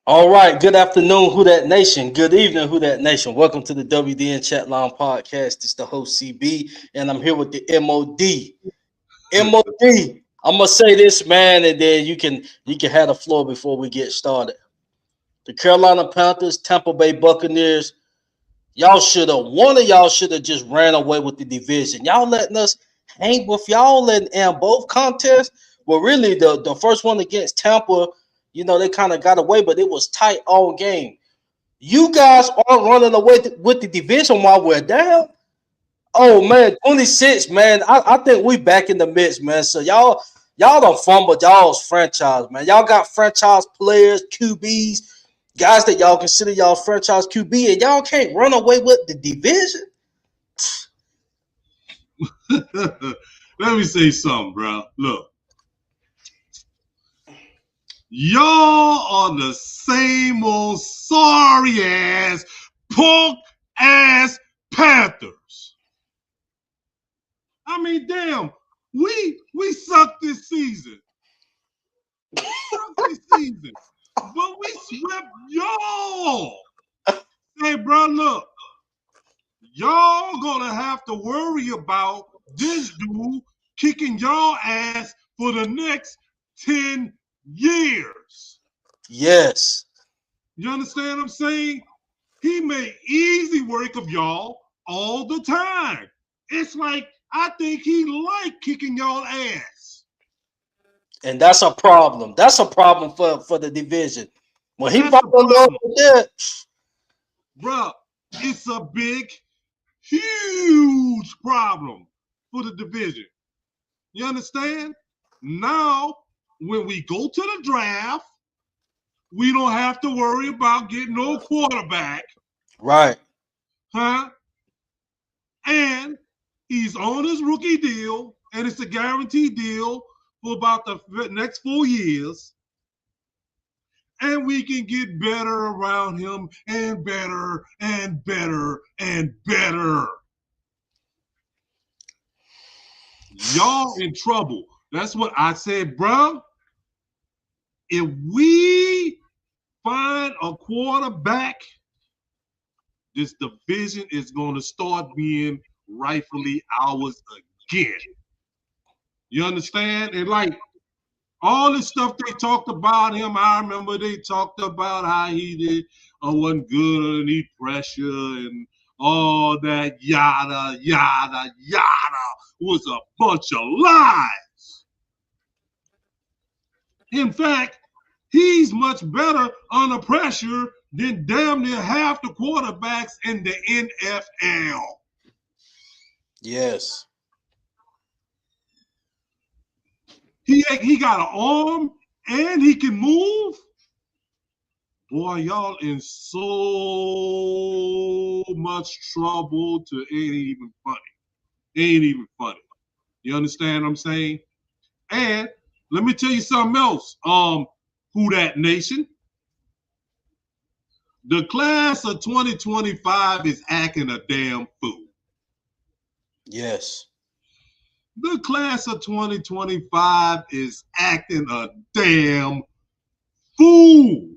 All right. Good afternoon, Who That Nation. Good evening, Who That Nation. Welcome to the WDN Chatline podcast. It's the host CB, and I'm here with the MOD. MOD. I'm gonna say this, man, and then you can have the floor before we get started. The Carolina Panthers, Tampa Bay Buccaneers. One of y'all should have just ran away with the division. Y'all letting us hang with y'all in both contests. Well, really, the first one against Tampa, they kind of got away, but it was tight all game. You guys aren't running away with the division while we're down. Oh man, 26, man. I think we back in the mix, man. So y'all don't fumble y'all's franchise, man. Y'all got franchise players, QBs, guys that y'all consider y'all franchise QB, and y'all can't run away with the division. Let me say something, bro. Look, y'all are the same old sorry ass, punk ass Panthers. I mean, damn, we sucked this season. But we swept y'all. Hey, bro, look, y'all gonna have to worry about this dude kicking y'all ass for the next 10 years. Yes. You understand what I'm saying? He made easy work of y'all all the time. It's like I think he liked kicking y'all ass. And that's a problem. That's a problem for the division. When he That's fall the in love problem. with that, Bruh, it's a big, huge problem for the division. You understand? Now, when we go to the draft, we don't have to worry about getting no quarterback, right. huh? And he's on his rookie deal, and it's a guaranteed deal for about the next 4 years. And we can get better around him and better and better and better. Y'all in trouble. That's what I said, bro. If we find a quarterback, this division is going to start being rightfully ours again. You understand? And like all this stuff they talked about him, I remember they talked about how he did wasn't good underneath pressure and all that yada yada yada was a bunch of lies. In fact, he's much better under pressure than damn near half the quarterbacks in the NFL. Yes. He got an arm and he can move. Boy, y'all in so much trouble to ain't even funny. Ain't even funny. You understand what I'm saying? And let me tell you something else. Who that nation? The class of 2025 is acting a damn fool. Yes. The class of 2025 is acting a damn fool.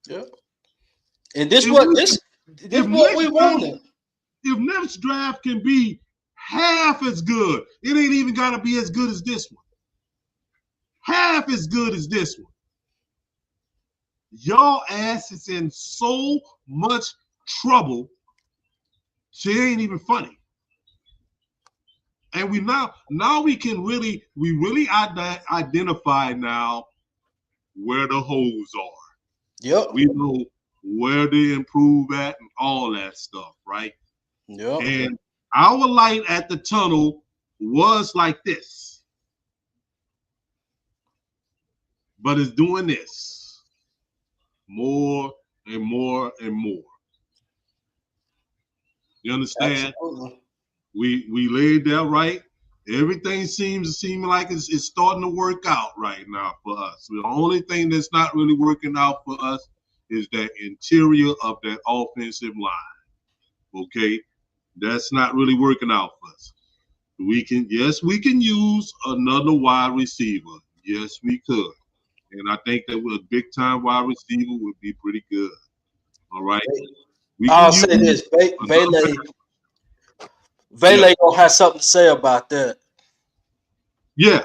Yep. And this If, what we, this if what next we draft, wanted. if next draft can be half as good, it ain't even got to be as good as this one. Half as good as this one. Y'all ass is in so much trouble, she ain't even funny. And now we can really identify now where the holes are. Yep. We know where to improve at and all that stuff, right? Yep. And our light at the tunnel was like this, but it's doing this more and more and more. You understand? Absolutely. We laid that right. Everything seems like it's starting to work out right now for us. The only thing that's not really working out for us is that interior of that offensive line. Okay, that's not really working out for us. We can use another wide receiver. Yes, we could. And I think that with a big time wide receiver would be pretty good. All right. We can I'll use say this: another. Yeah. Vele gonna have something to say about that. Yeah.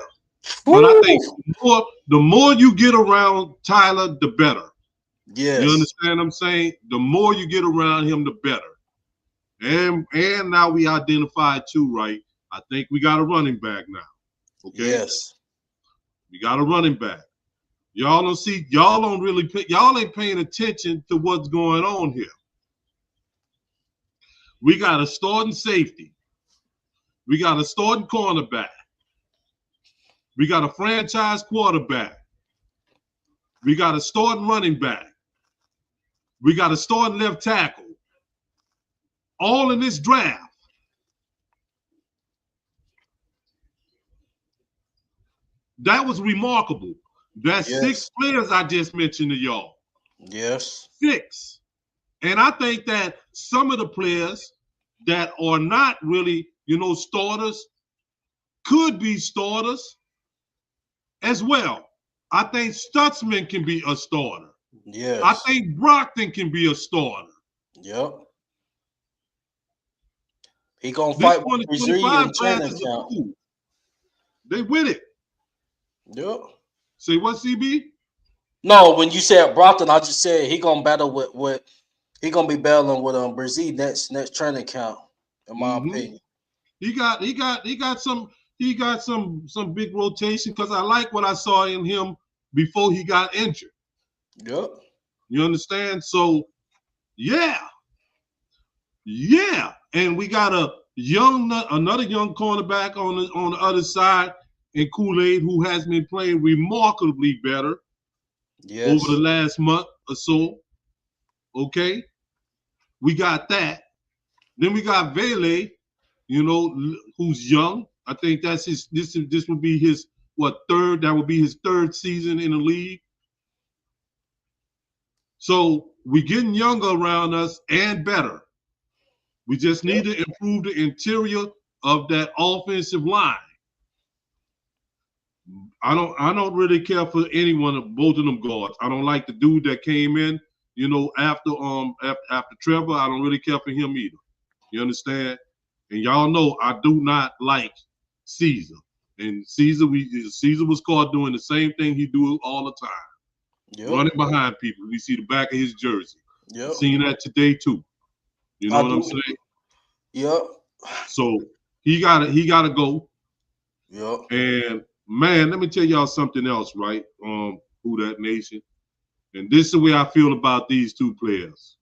But I think Woo! the more you get around Tyler, the better. You Yes, understand what I'm saying? The more you get around him, the better. And now we identified too, right? I think we got a running back now. Okay, yes, we got a running back. Y'all don't see. Y'all don't really. Y'all ain't paying attention to what's going on here. We got a starting safety. We got a starting cornerback. We got a franchise quarterback. We got a starting running back. We got a starting left tackle. All in this draft. That was remarkable. That's six yes, players I just mentioned to y'all. yes, Six. And I think that some of the players that are not really, starters could be starters as well. I think Stutzman can be a starter. I yes. think Brockton can be a starter. Yep. He gonna This fight with Brazil 2025 in class training is a camp. fool. They with it. Yep. Say what, CB? No, when you said Brockton, I just said he gonna battle with he gonna be battling with Brazil next training camp, in my Mm-hmm. opinion. He got some big rotation because I like what I saw in him before he got injured. Yep. You understand? So yeah, yeah. And we got another young cornerback on the other side in Kool-Aid who has been playing remarkably better over the Yes. last month or so. Okay, we got that. Then we got Vele, who's young. I think that's his. This would be his third. That would be his third season in the league. So we're getting younger around us and better. We just Yep. need to improve the interior of that offensive line. I don't really care for any one of both of them guards. I don't like the dude that came in, after Trevor. I don't really care for him either. You understand? And y'all know I do not like Caesar. And Caesar was caught doing the same thing he do all the time, Yep. running behind people. We see the back of his jersey. We Yep. seen that today too. You know I what I'm do. saying? Yep. So he gotta go. Yep. And man, let me tell y'all something else, right? Who that nation? And this is the way I feel about these two players.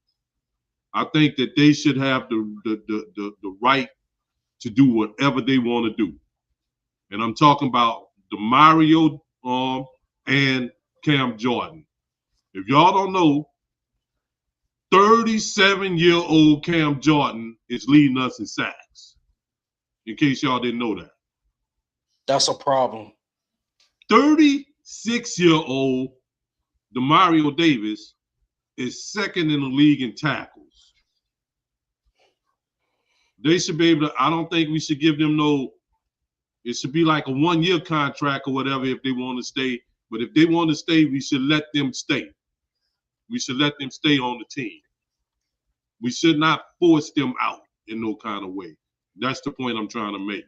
I think that they should have the right to do whatever they want to do. And I'm talking about the Mario and Cam Jordan. If y'all don't know, 37-year-old Cam Jordan is leading us in sacks. In case y'all didn't know that. That's a problem. 36-year-old Demario Davis is second in the league in tackles. They should be able to, I don't think we should give them it should be like a 1-year contract or whatever if they want to stay. But if they want to stay, we should let them stay. We should let them stay on the team. We should not force them out in no kind of way. That's the point I'm trying to make.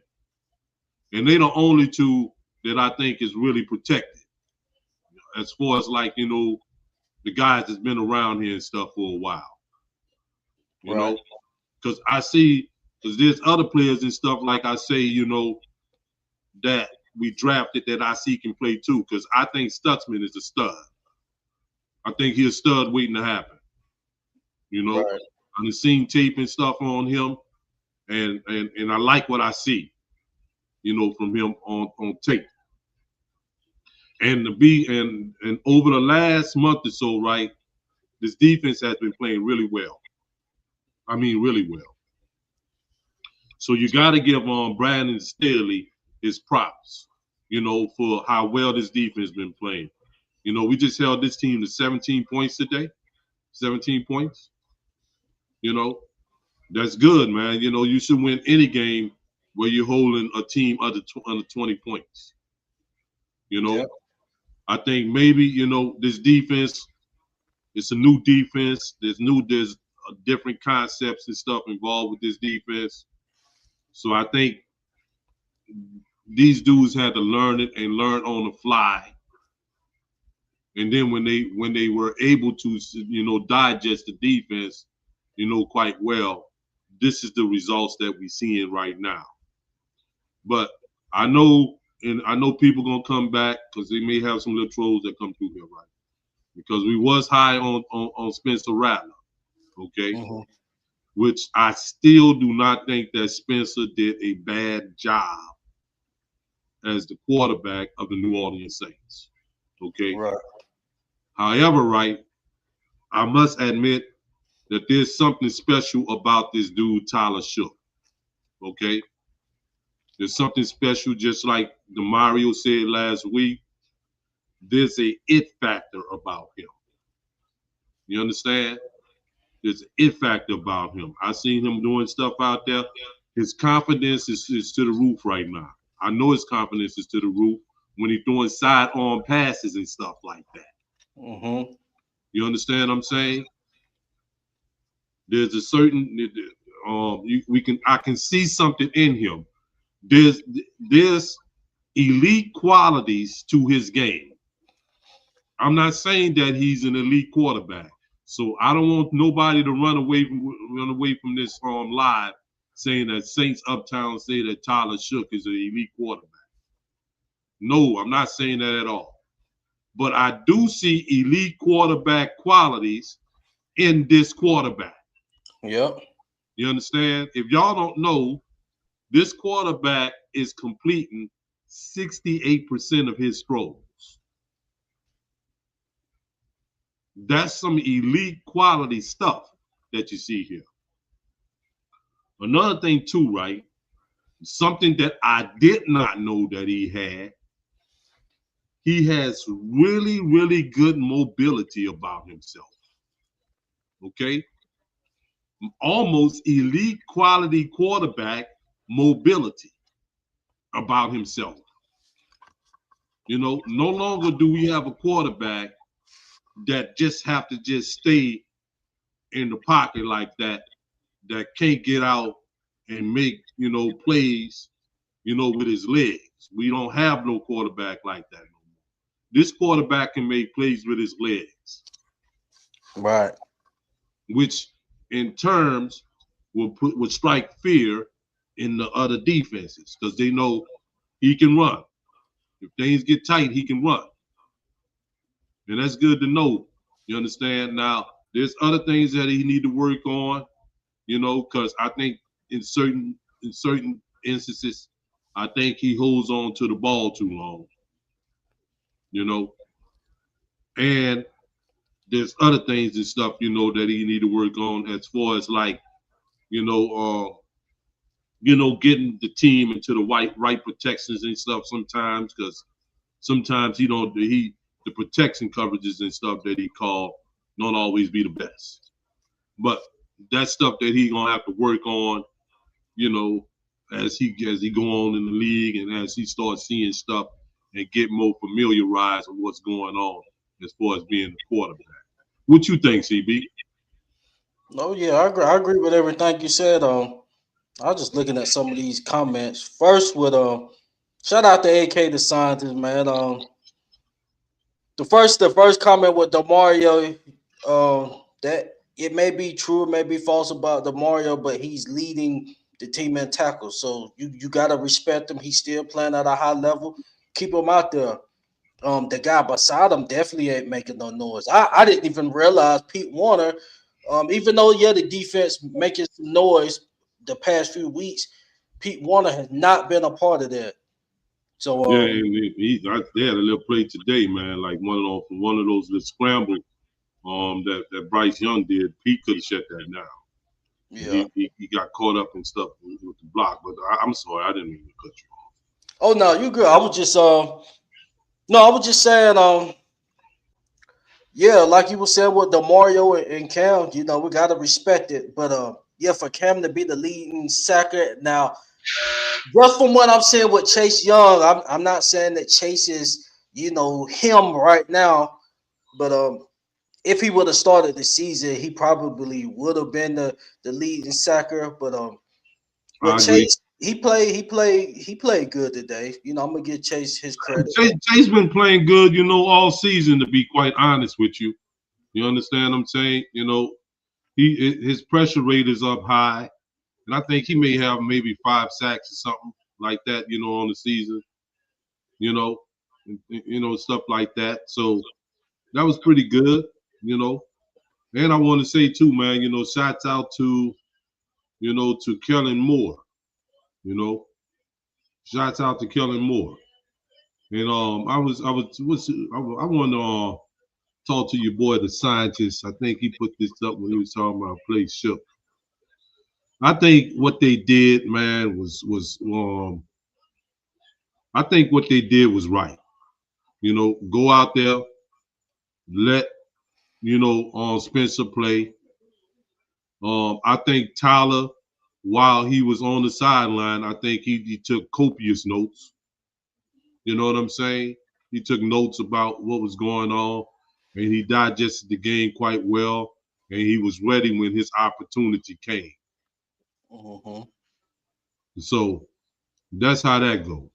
And they're the only two that I think is really protected. As far as the guys that's been around here and stuff for a while. Right. Because because there's other players and stuff, like I say, that we drafted that I see can play too. Because I think Stutzman is a stud. I think he's a stud waiting to happen. Right. I've seen tape and stuff on him, and I like what I see, from him on tape. And over the last month or so, right, this defense has been playing really well. I mean, really well. So you got to give Brandon Staley his props, for how well this defense has been playing. We just held this team to 17 points today. 17 points. That's good, man. You should win any game where you're holding a team under 20 points. Yep. I think maybe, this defense, it's a new defense. There's different concepts and stuff involved with this defense. So I think these dudes had to learn it and learn on the fly. And then when they were able to, digest the defense, quite well, this is the results that we're seeing right now. But I know people gonna come back because they may have some little trolls that come through here, right? Because we was high on Spencer Rattler, okay? Mm-hmm. Which I still do not think that Spencer did a bad job as the quarterback of the New Orleans Saints, okay? Right. However, right, I must admit that there's something special about this dude, Tyler Shook, okay? There's something special, just like the Mario said last week. There's a it factor about him. You understand? There's an it factor about him. I seen him doing stuff out there. His confidence is to the roof right now. I know his confidence is to the roof when he's doing sidearm passes and stuff like that. Mm-hmm. You understand what I'm saying? There's a certain I can see something in him. There's elite qualities to his game. I'm not saying that he's an elite quarterback. So I don't want nobody to run away from this live saying that Saints Uptown say that Tyler Shook is an elite quarterback. No, I'm not saying that at all. But I do see elite quarterback qualities in this quarterback. Yep. You understand? If y'all don't know, this quarterback is completing 68% of his throws. That's some elite quality stuff that you see here. Another thing too, right? Something that I did not know that he had. He has really, really good mobility about himself. Okay? Almost elite quality quarterback mobility about himself. No longer do we have a quarterback that just have to just stay in the pocket like that can't get out and make, plays, with his legs. We don't have no quarterback like that no more. This quarterback can make plays with his legs. Right. Which in terms would strike fear in the other defenses because they know he can run. If things get tight, he can run. And that's good to know. You understand? Now, there's other things that he need to work on, because I think in certain instances, I think he holds on to the ball too long. And there's other things and stuff, that he need to work on as far as like, getting the team into the right protections and stuff sometimes, because sometimes the protection coverages and stuff that he called don't always be the best. But that's stuff that he gonna have to work on, as he go on in the league and as he starts seeing stuff and get more familiarized with what's going on as far as being the quarterback. What you think, CB? Oh yeah, I agree with everything you said. I was just looking at some of these comments. First with shout out to AK the scientist, man. The first comment with Demario, that it may be true, it may be false about Demario, but he's leading the team in tackles. So you gotta respect him. He's still playing at a high level. Keep him out there. The guy beside him definitely ain't making no noise. I didn't even realize Pete Warner, even though the defense making some noise the past few weeks, Pete Warner has not been a part of that. So Yeah, and they had a little play today, man. Like one of those little scramble that Bryce Young did. Pete could have shut that down. yeah. He got caught up and stuff with the block. But I'm sorry, I didn't mean to cut you off. Oh no, you good. I was just no, I was just saying yeah, like you were saying with the Mario and Cam, we gotta respect it. But yeah, for Cam to be the leading sacker now, just from what I'm saying with Chase Young, I'm not saying that Chase is, him right now. But if he would have started the season, he probably would have been the leading sacker. But with I agree. Chase, he played good today. I'm gonna give Chase his credit. Chase been playing good, all season. To be quite honest with you, you understand what I'm saying? His pressure rate is up high, and I think he may have maybe 5 sacks or something like that, on the season. You know, stuff like that. So that was pretty good. You know, and I want to say too, man. Shouts out to Kellen Moore. You know, shouts out to Kellen Moore. And I want to talk to your boy, the scientist. I think he put this up when he was talking about play shook. I think what they did, man, was I think what they did was right. Go out there, let Spencer play. I think Tyler, while he was on the sideline, I think he took copious notes. You know what I'm saying? He took notes about what was going on, and he digested the game quite well, and he was ready when his opportunity came. Mm-hmm. So that's how that go.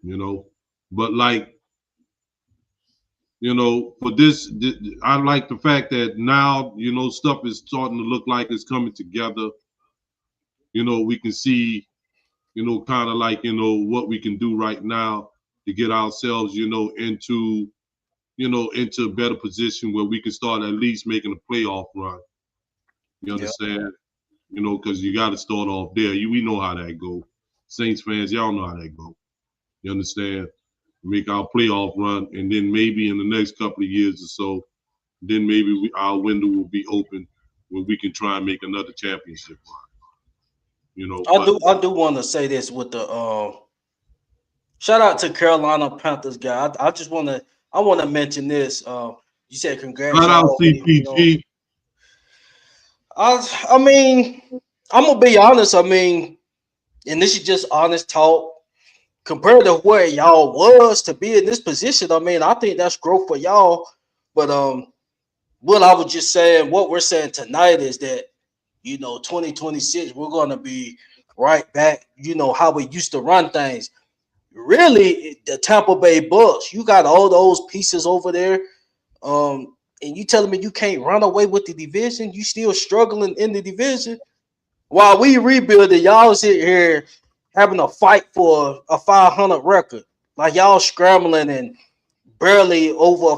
You know, but like for this, I like the fact that now stuff is starting to look like it's coming together. We can see kind of like what we can do right now to get ourselves into a better position where we can start at least making a playoff run. You Yeah. understand? Because you got to start off there. We know how that go. Saints fans, y'all know how that go. You understand? Make our playoff run, and then maybe in the next couple of years or so, then maybe our window will be open where we can try and make another championship run. I But do I do want to say this with the shout out to Carolina Panthers guy. I want to mention this. You said congrats shout out y'all winning. CPG. I mean, I'm gonna be honest. I mean, and this is just honest talk. Compared to where y'all was to be in this position, I mean, I think that's growth for y'all. But what I was just saying, what we're saying tonight is that 2026, we're gonna be right back. How we used to run things. Really, the Tampa Bay Bucks, you got all those pieces over there. And you telling me you can't run away with the division? You still struggling in the division? While we rebuilding, y'all sit here having a fight for a 500 record. Like y'all scrambling and barely over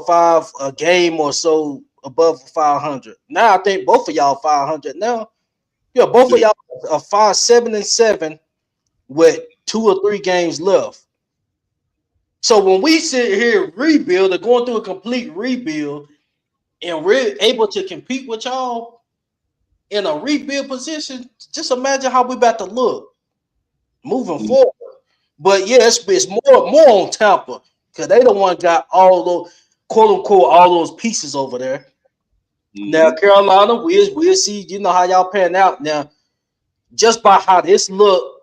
a game or so above 500. Now I think both of y'all 500 now. Yeah, both of Yeah. y'all are 5-7-7 with 2 or 3 games left. So when we sit here rebuild or going through a complete rebuild and we're able to compete with y'all in a rebuild position, just imagine how we about to look moving Mm-hmm. forward. But yeah, it's more on Tampa because they the one got all those quote unquote all those pieces over there. Now Mm-hmm. Carolina, we'll see. How y'all pan out now. Just by how this look,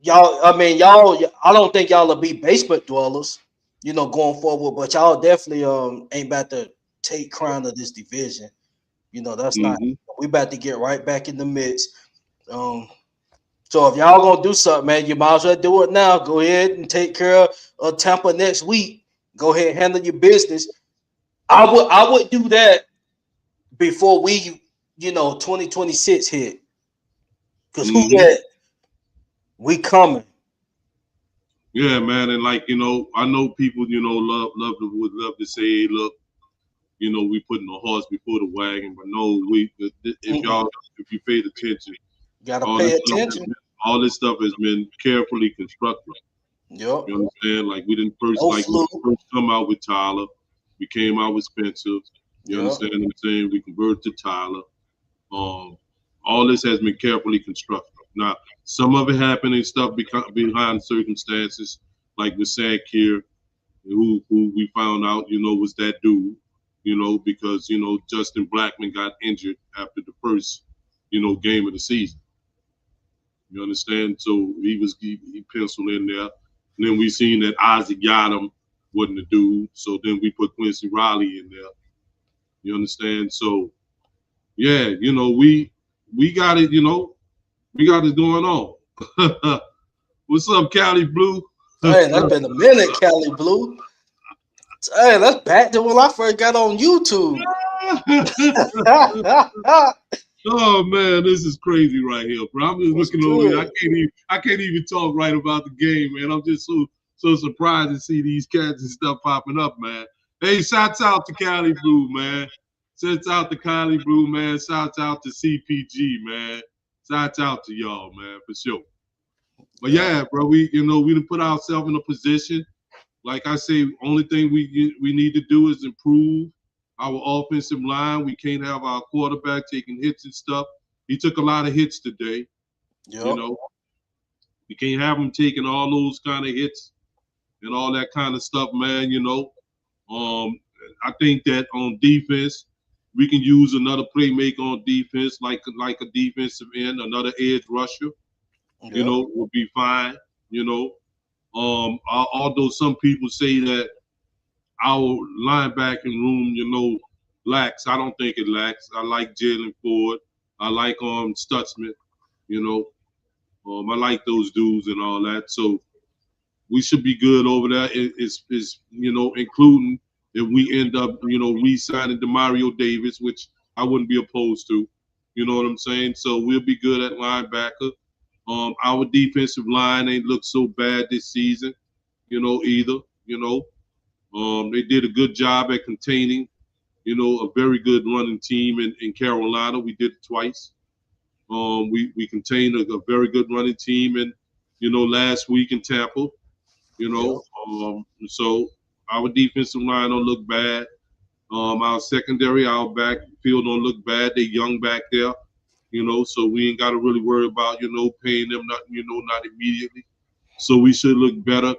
y'all. I mean, y'all. I don't think y'all will be basement dwellers. Going forward, but y'all definitely ain't about to take crown of this division. That's not. Mm-hmm. We about to get right back in the mix. Um, So if y'all gonna do something, man, you might as well do it now. Go ahead and take care of Tampa next week. Go ahead and handle your business. I would do that before 2026 hit. Cause who Mm-hmm. that we coming. Yeah, man, and like I know people would love to say, hey, look, we putting the horse before the wagon, but no, Mm-mm. if you paid attention, Gotta all pay this stuff attention. all this stuff has been carefully constructed. Yep. You understand? Like we didn't first No like we flu. didn't first come out with Tyler, we came out with Spencer. You Yep. understand what I'm saying? We converted to Tyler. Um, all this has been carefully constructed. Now, some of it happened and stuff behind circumstances, like with Sakir, who we found out, was that dude, because Justin Blackman got injured after the first, game of the season. You understand? So he penciled in there. And then we seen that Isaac Yadam wasn't the dude, so then we put Quincy Riley in there. You understand? So yeah, we got it. We got it going on. What's up, Cali Blue? Hey, that's been a minute, Cali Blue. Hey, that's back to when I first got on YouTube. Oh man, this is crazy right here, bro. I'm just What's looking over here. good? I can't even talk right about the game, man. I'm just so surprised to see these cats and stuff popping up, man. Hey, shouts out to Cali Blue, man. Shouts out to Cali Blue, man. Shouts out to CPG, man. Shouts out to y'all, man, for sure. But Yeah, yeah, bro, we done put ourselves in a position. Like I say, only thing we need to do is improve our offensive line. We can't have our quarterback taking hits and stuff. He took a lot of hits today. You yep, know, you can't have him taking all those kind of hits and all that kind of stuff, man. I think that on defense, we can use another playmaker on defense, like a defensive end, another edge rusher. yep. Would be fine. You know, although some people say that our linebacking room, lacks. I don't think it lacks. I like Jalen Ford. I like Stutzman. You know, I like those dudes and all that. So we should be good over there. It's including if we end up re-signing Demario Davis, which I wouldn't be opposed to. You know what I'm saying? So we'll be good at linebacker. Our defensive line ain't looked so bad this season, either. They did a good job at containing, a very good running team in Carolina. We did it twice. We contained a very good running team in, last week in Tampa. Yep. So our defensive line don't look bad. Our secondary, our backfield don't look bad. They young back there, so we ain't got to really worry about, paying them not immediately. So we should look better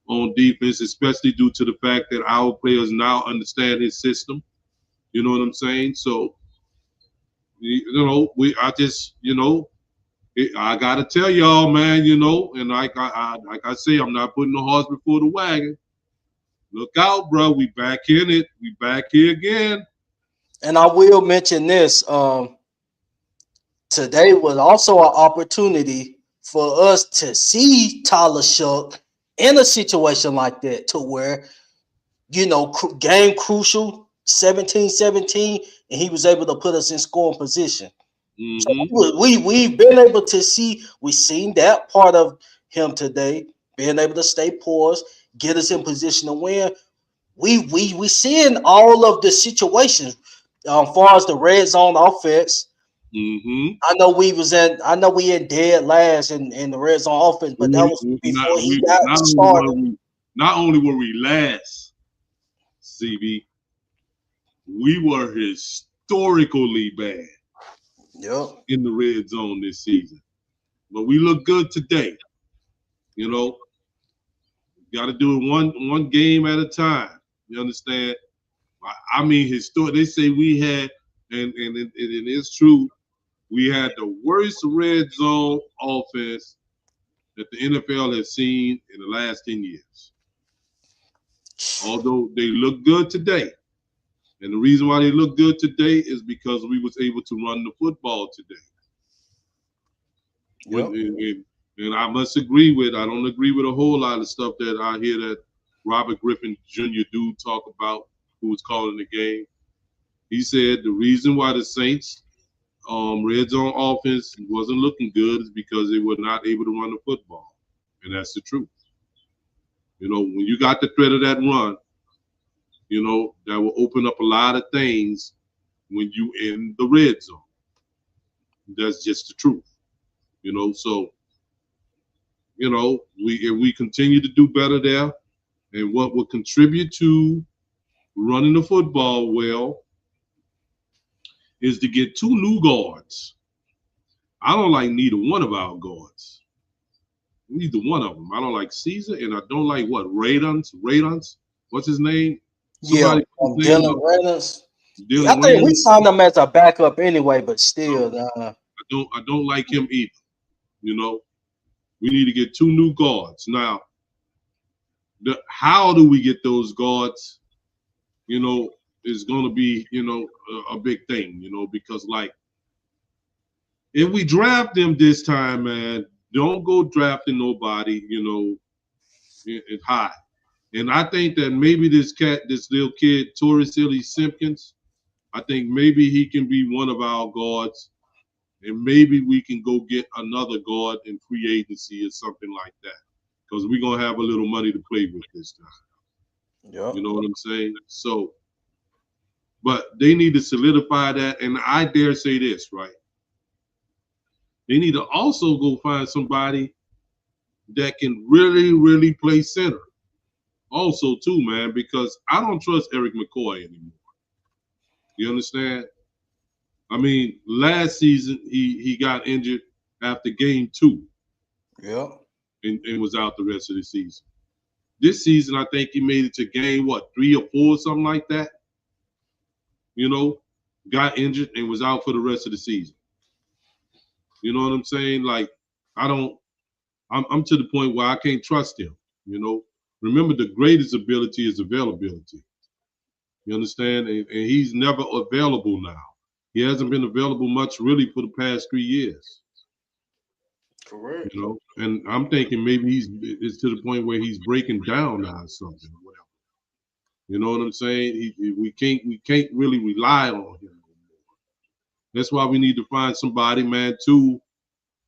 on defense, especially due to the fact that our players now understand his system. You know what I'm saying? So, I gotta tell y'all, man, and like I say, I'm not putting the horse before the wagon. Look out, bro. We back in it. We back here again. And I will mention this. Today was also an opportunity for us to see Tyler Shuck in a situation like that to where, game crucial 17-17, and he was able to put us in scoring position. So Mm-hmm. we've been able to see, we've seen that part of him today, being able to stay poised, get us in position to win. We seeing all of the situations, far as the red zone offense. Mm-hmm. I know we in dead last in the red zone offense, but that was before he got started. Not only were we last, CB, we were historically bad Yep. in the red zone this season. But we look good today. Got to do it one game at a time. You understand? I mean, they say we had, and it is true, we had the worst red zone offense that the NFL has seen in the last 10 years. Although they look good today. And the reason why they look good today is because we was able to run the football today. Yep. And I must I don't agree with a whole lot of stuff that I hear that Robert Griffin Jr. dude talk about, who was calling the game. He said the reason why the Saints red zone offense wasn't looking good is because they were not able to run the football. And that's the truth. When you got the threat of that run, that will open up a lot of things when you in the red zone. That's just the truth. So if we continue to do better there, and what will contribute to running the football well is to get two new guards. I don't like neither one of our guards. Neither one of them. I don't like Caesar, and I don't like Radons. What's his name? Yeah. Dylan Dylan Reynolds. Yeah, I think we Reynolds. signed him as a backup anyway, but still, I don't like him either. We need to get two new guards. Now, how do we get those guards? Is going to be a big thing. Because like if we draft them this time, man, don't go drafting nobody. In high. And I think that maybe this little kid, Torrey Silly Simpkins, I think maybe he can be one of our guards, and maybe we can go get another guard in free agency or something like that, because we're gonna have a little money to play with this time. Yep. You know what I'm saying? So, but they need to solidify that, and I dare say this, right? They need to also go find somebody that can really, really play center. Also, too, man, because I don't trust Eric McCoy anymore. You understand? I mean, last season he got injured after game 2 Yep. and was out the rest of the season. This season, I think he made it to game 3 or 4, something like that. Got injured and was out for the rest of the season. You know what I'm saying? Like, I'm to the point where I can't trust him. Remember, the greatest ability is availability. You understand? And he's never available now. He hasn't been available much really for the past 3 years. Correct. And I'm thinking maybe it's to the point where he's breaking down now or something or whatever. You know what I'm saying? We can't really rely on him anymore. That's why we need to find somebody, man, too,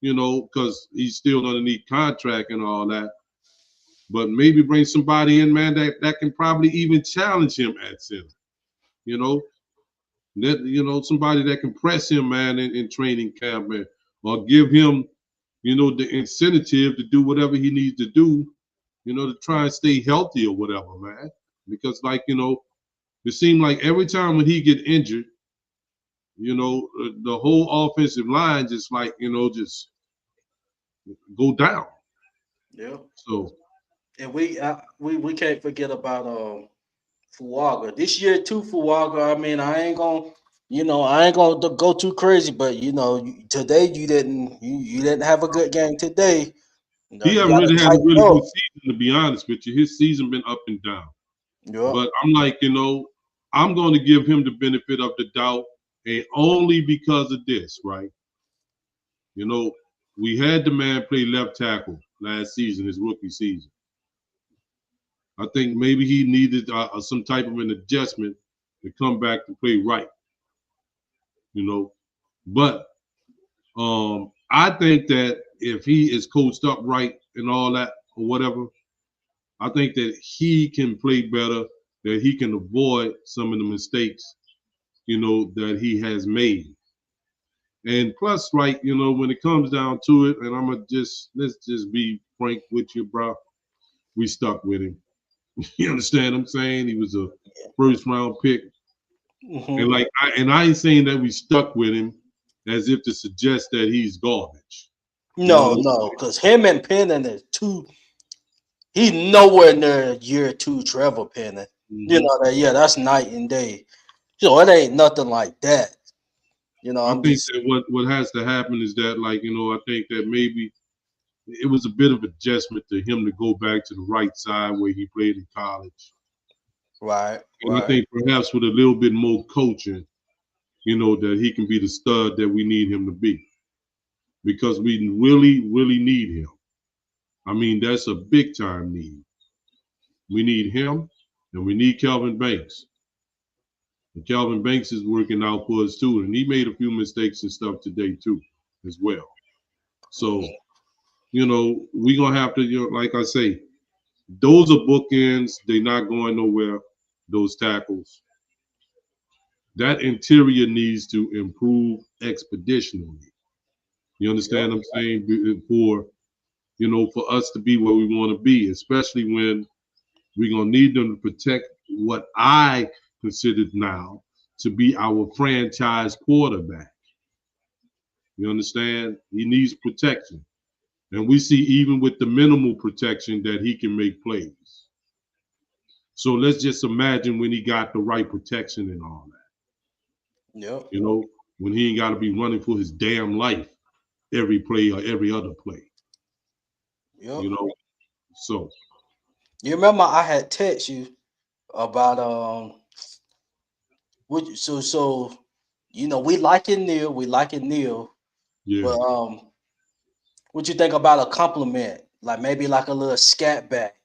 because he's still underneath contract and all that. But maybe bring somebody in, man, that can probably even challenge him at center. Somebody that can press him, man, in training camp, man, or give him, the incentive to do whatever he needs to do, to try and stay healthy or whatever, man. Because, like, it seemed like every time when he get injured, the whole offensive line just like, just go down. Yep. So, And we can't forget about Fuaga. This year too, Fuaga. I mean, I ain't gonna go too crazy, but today you didn't have a good game today. he You hasn't gotta really had a tighten really up. good season, to be honest with you. His season been up and down. Yep. But I'm like, I'm going to give him the benefit of the doubt, and only because of this, right? We had the man play left tackle last season, his rookie season. I think maybe he needed some type of an adjustment to come back to play right, But I think that if he is coached up right and all that or whatever, I think that he can play better, that he can avoid some of the mistakes, that he has made. And plus, right, when it comes down to it, and let's just be frank with you, bro. We stuck with him. You understand what I'm saying? He was a first round pick. And Hmm. like I ain't saying that we stuck with him as if to suggest that he's garbage. You know what No, I'm no, because him and Pennon is two. He's nowhere near year 2 Trevor Pennon. You saying? know that? Yeah, that's night and day. So it ain't nothing like that. I I'm think just that what has to happen is that, like, I think that maybe it was a bit of adjustment to him to go back to the right side where he played in college. right, And I right. think perhaps with a little bit more coaching, that he can be the stud that we need him to be. Because we really, really need him. I mean, that's a big time need. We need him and we need Kelvin Banks. And Kelvin Banks is working out for us too. And he made a few mistakes and stuff today too, as well. So, Mhm. we're gonna have to, like I say, those are bookends. They're not going nowhere, those tackles. That interior needs to improve expeditionally. You Yep. understand what I'm saying? For us to be where we want to be, especially when we're going to need them to protect what I consider now to be our franchise quarterback. You understand? He needs protection. And we see even with the minimal protection that he can make plays. So let's just imagine when he got the right protection and all that. Yep. When he ain't got to be running for his damn life every play or every other play. Yep. You know, so You remember I had text you about so we liking Neil, Yeah, but what you think about a compliment, like maybe like a little scat back?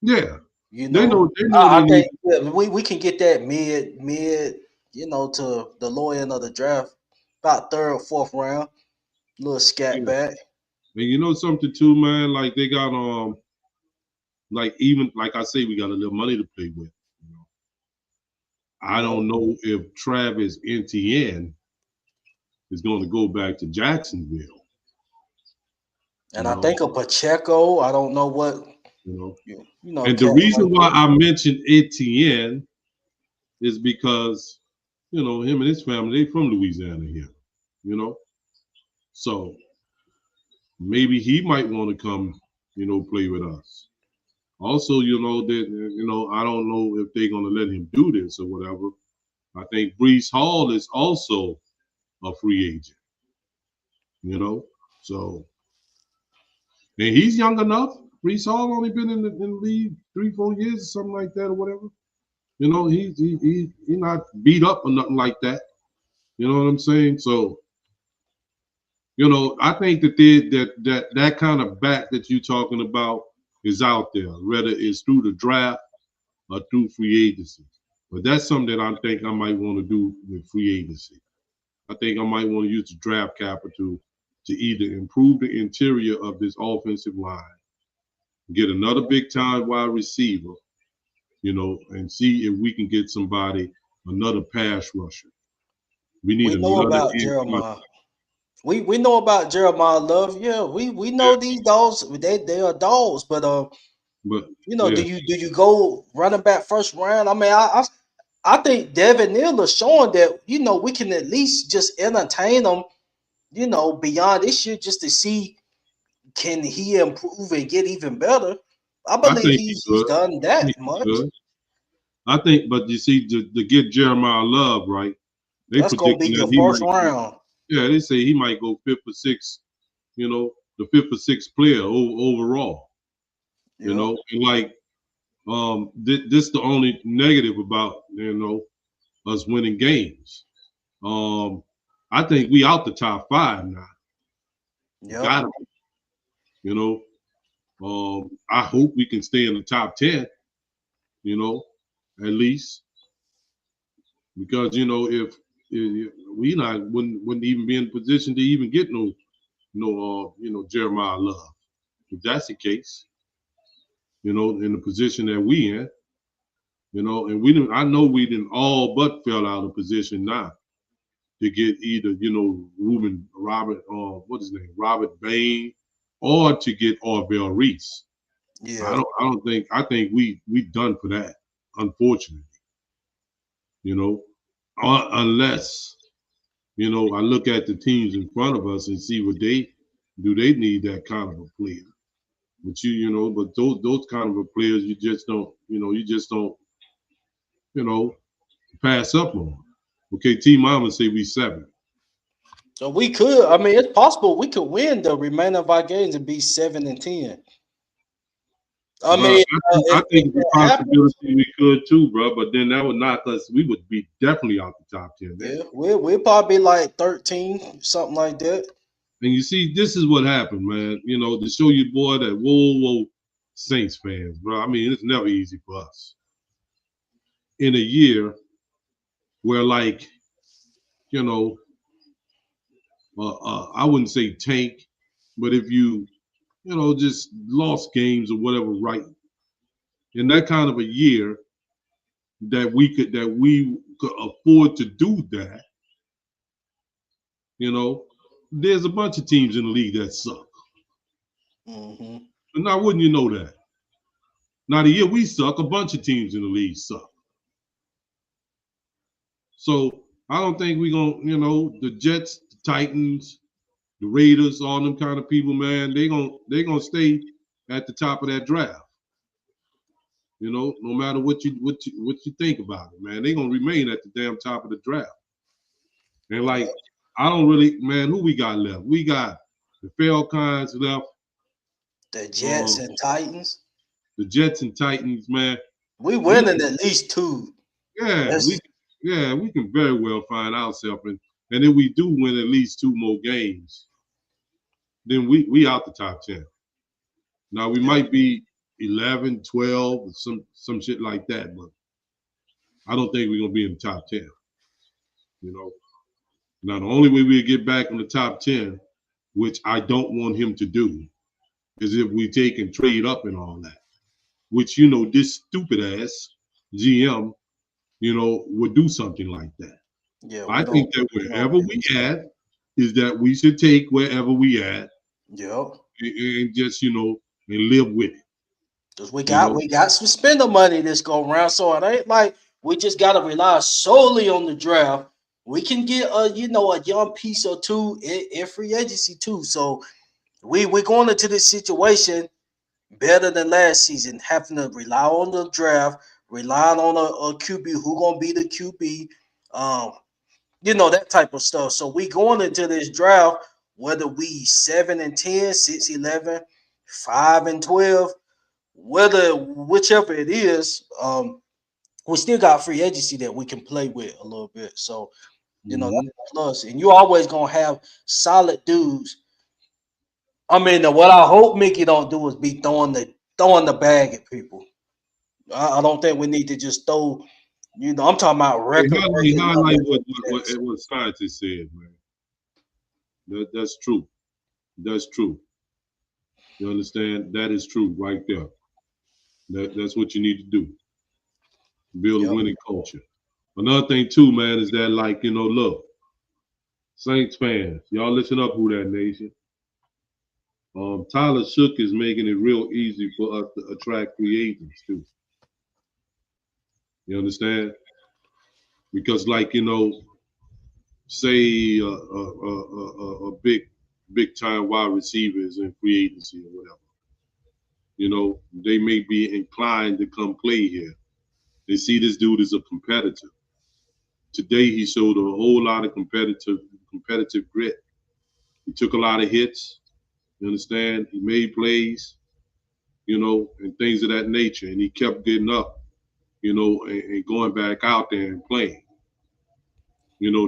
yeah. You They know, know. They know they I need. think we can get that mid, to the lower end of the draft, about third, fourth round, little scat Yeah. back. And you know something too, man. Like they got like even like I say, we got a little money to play with. You know, I Yep. don't know if Travis Etienne is going to go back to Jacksonville. You And I know, think of Pacheco. I don't know what you know. And the cats like reason why that. I mentioned Etienne is because him and his family they from Louisiana here. You know, so maybe he might want to come. Play with us. Also, that I don't know if they're going to let him do this or whatever. I think Brees Hall is also a free agent. You know, so and he's young enough. Brees Hall only been in the league 3, 4 years or something like that or whatever. He not beat up or nothing like that. You know what I'm saying? So I think that kind of back that you're talking about is out there, whether it's through the draft or through free agency. But that's something that I think I might want to do with free agency. I think I might want to use the draft capital to either improve the interior of this offensive line, get another big time wide receiver, and see if we can get somebody, another pass rusher. We need We know another about edge rusher. Jeremiah. We know about Jeremiah Love. Yeah, we know Yeah, these dogs. They are dogs, but but yeah, do you go running back first round? I mean, I think Devin Neal is showing that we can at least just entertain them. Beyond this year, just to see can he improve and get even better. I I believe think he he's could. done I think that he much. could. I think, but you see, to get Jeremiah Love right, they That's gonna be predicting that your he first might go. round. Yeah, they say he might go fifth or sixth. The fifth or sixth player overall. Yep. And like this the only negative about us winning games. Um, I think we out the top five now. Yep. Got to be. You know. I hope we can stay in the top 10. You know, at least because if we not wouldn't even be in position to even get Jeremiah Love. If that's the case, in the position that we in, and we didn't. I know we didn't all but fell out of position now to get either Ruben Robert or what his name Robert Bain or to get Orville Reese. I Yeah. don't. I don't think. I think we done for that. Unfortunately, you know, unless I look at the teams in front of us and see what they need that kind of a player. But but those kind of a players you just don't you know pass up on. Okay, Team Mama say we 7. So we could. I mean, it's possible we could win the remainder of our games and be 7-10. I Well, mean, I if think it's a that happens, possibility we could too, bro. But then that would knock us. We would be definitely out the top 10 then. yeah, we'll probably be like 13, something like that. And you see, this is what happened, man. To show you, boy, that whoa, Saints fans, bro. I mean, it's never easy for us in a year where, like, you know, I wouldn't say tank, but if you just lost games or whatever, right? In that kind of a year that we could afford to do that, there's a bunch of teams in the league that suck. Hmm. And now, wouldn't you know that? Now, the year we suck, a bunch of teams in the league suck. So I don't think we're gonna, the Jets, the Titans, the Raiders, all them kind of people, man, they gonna stay at the top of that draft. No matter what you think about it, man, they gonna remain at the damn top of the draft. And like, I don't really, man, who we got left? We got the Falcons left. The Jets Um, and Titans. the Jets and Titans, man. We winning at least 2. Yeah, That's, we can very well find ourselves, and if we do win at least 2 more games, then we out the top 10. Now we yeah, might be 11, 12, some shit like that, but I don't think we're gonna be in the top 10. You know. Now the only way we get back in the top 10, which I don't want him to do, is if we take and trade up and all that. Which this stupid ass GM, would do something like that. yeah. I We think don't. that We don't wherever really we start. at is that we should take wherever we at Yep. and just and live with it. Cause You know, we got some spender money this go around, so it ain't like we just gotta rely solely on the draft. We can get a a young piece or two in free agency too. So we're going into this situation better than last season, having to rely on the draft, relying on a QB who gonna be the QB, um, that type of stuff. So we going into this draft, whether we 7-10, 6-11, 5-12, whether whichever it is, we still got free agency that we can play with a little bit. So that's mhm. a plus, and you always gonna have solid dudes. I mean, what I hope Mickey don't do is be throwing the bag at people. I don't think we need to just throw. I'm talking about Hey, record highlight, breaking highlight numbers. what scientists said, man. That's true. That's true. You understand? That is true right there. That's what you need to do. Build a Yep. winning culture. Another thing too, man, is that look, Saints fans, y'all listen up, Who That Nation. Tyler Shook is making it real easy for us to attract free agents too. You understand? Because say a big time wide receivers in free agency or whatever. They may be inclined to come play here. They see this dude as a competitor. Today he showed a whole lot of competitive grit. He took a lot of hits. You understand? He made plays, and things of that nature. And he kept getting up, and going back out there and playing.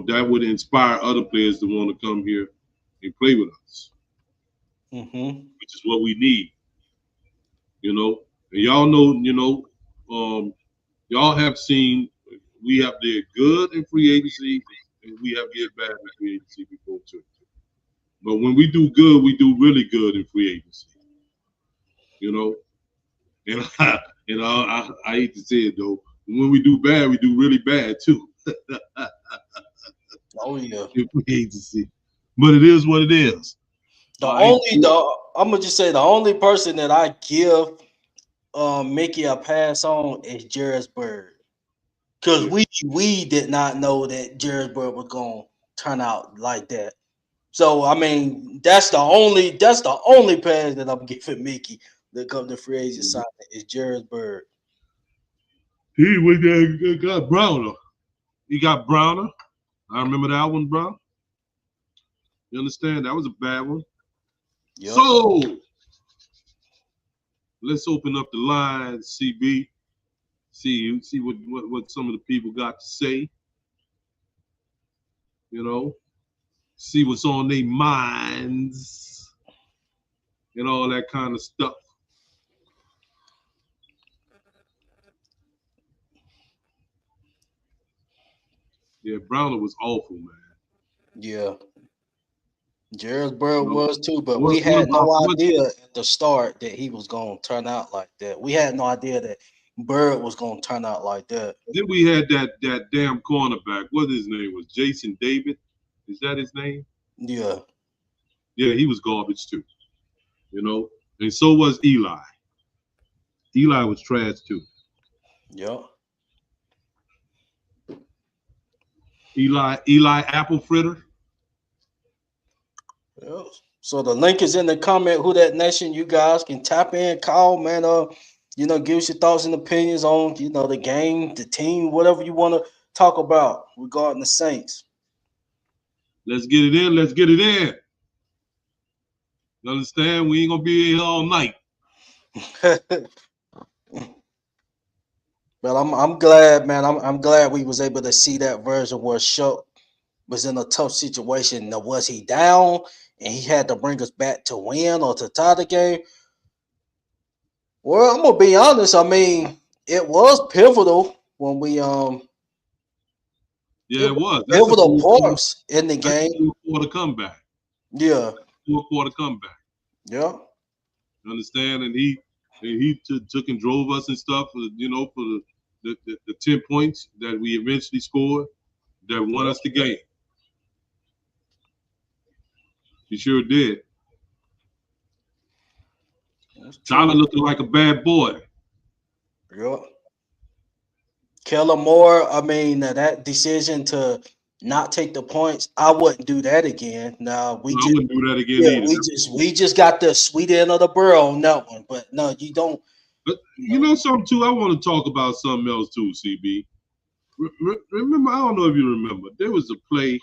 That would inspire other players to want to come here and play with us, Mm-hmm. which is what we need. And y'all know, y'all have seen we have did good in free agency and we have did bad in free agency before too. But when we do good, we do really good in free agency. You know, and I hate to say it though. When we do bad, we do really bad too Oh yeah. in free agency. But it is what it is. The All right. only the I'm gonna just say the only person that I give Mickey a pass on is Jarrisburg. Because Yeah. we did not know that Jarrisburg was gonna turn out like that. So I mean, that's the only pass that I'm giving Mickey that comes to free agent signing is Jarrisburg. He went there and got Browner. He got Browner. I remember that one, bro. You understand? That was a bad one. Yep. So let's open up the lines, CB. See what some of the people got to say. You know, see what's on their minds and all that kind of stuff. Yeah, Browner was awful, man. Yeah. Jarrisburg You know, was too, but what we what had about no what? idea at the start that he was gonna turn out like that. We had no idea that Bird was gonna turn out like that. Then we had that damn cornerback. What his name was? Jason David. Is that his name? Yeah. Yeah, he was garbage too. You know, and so was Eli. Eli was trash too. Yep. Eli apple fritter. Yep. So the link is in the comment. Who that nation? You guys can tap in, call, man. Give us your thoughts and opinions on the game, the team, whatever you want to talk about regarding the Saints. Let's get it in. Let's get it in. You understand? We ain't gonna be here all night. But I'm glad, man. I'm glad we was able to see that version where Schuck was in a tough situation. Now, was he down and he had to bring us back to win or to tie the game? Well, I'm gonna be honest. I mean, it was pivotal when we Yeah, it it was was. pivotal parts in the That's a game. fourth quarter comeback. Yeah, Fourth quarter comeback. yeah, You understand? And he took and drove us and stuff. For the 10 points that we eventually scored that won yeah. us the game. He sure did. That's Tyler true. looking like a bad boy. Yeah. Kellen Moore, I mean, that decision to not take the points, I wouldn't do that again. Now we No, I just, wouldn't do that again yeah, either. we just got the sweet end of the barrel on that one. But no, you don't. But You you know, know something too? I want to talk about something else too, CB. Remember, I don't know if you remember. There was a play.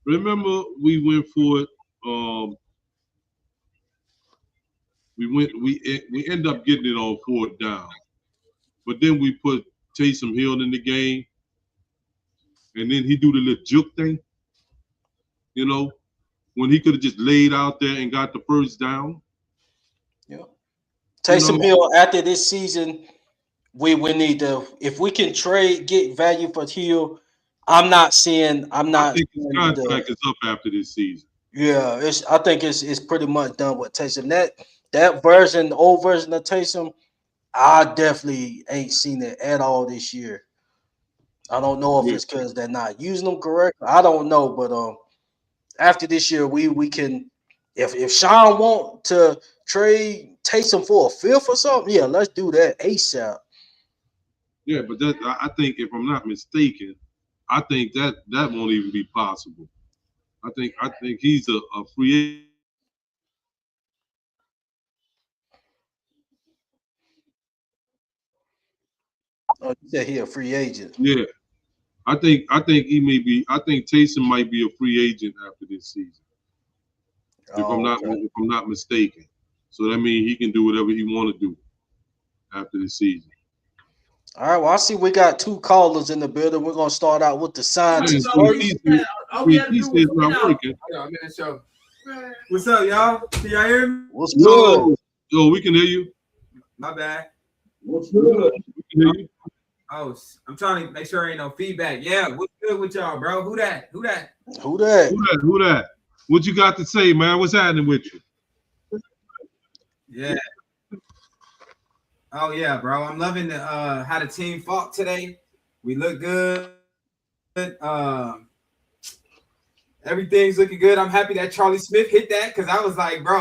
Remember, we went for it. We end up getting it on fourth down, but then we put Taysom Hill in the game, and then he do the little juke thing. You know, when he could have just laid out there and got the first down. yeah. You know, Taysom Hill after this season, we need to, if we can get value for Hill. I'm I not think his seeing the. contract is up after this season. Yeah, I think it's pretty much done with Taysom. That version, the old version of Taysom, I definitely ain't seen it at all this year. I don't know if Yeah, it's because they're not using them correctly. I don't know, but after this year, we can, if Sean want to trade Taysom for a fifth or something, yeah, let's do that ASAP. yeah, but I think if I'm not mistaken, I think that won't even be possible. I think he's a free agent after this season. Oh, you said he a free agent. Yeah, I think he may be. I think Taysom might be a free agent after this season, if I'm Oh, not okay. if I'm not mistaken. So that means he can do whatever he want to do after the season. All right. Well, I see we got two callers in the building. We're gonna start out with the Man, scientists Sweet first. Pea says it's not working. I'm in the show. What's up, y'all? Can y'all hear me? What's good? Yo, we can hear you. My bad. What's good? We can hear you. Oh, I'm trying to make sure ain't no feedback. Yeah, what's good with y'all, bro? Who that? Who Who that? that? Who that? What you got to say, man? What's happening with you? Yeah. Oh yeah, bro. I'm loving the how the team fought today. We look good. Everything's looking good. I'm happy that Charlie Smith hit that because I was like, bro,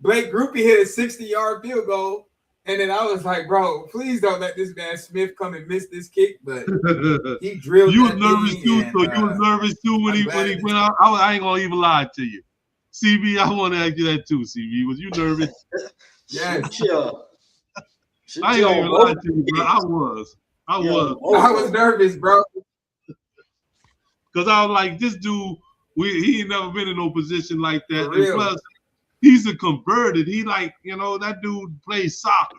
Blake Groupie hit a 60-yard field goal. And then I was like, bro, please don't let this man Smith come and miss this kick. But he drilled You was that nervous thing. too, And, so you was nervous too when he went out. I ain't gonna even lie to you. CB, I want to ask you that too, CB. Was you nervous? yes. I ain't gonna even lie to you, bro. I was. I was nervous, bro. Because I was like, this dude, he ain't never been in no position like that. And plus, he's a converted. He that dude plays soccer.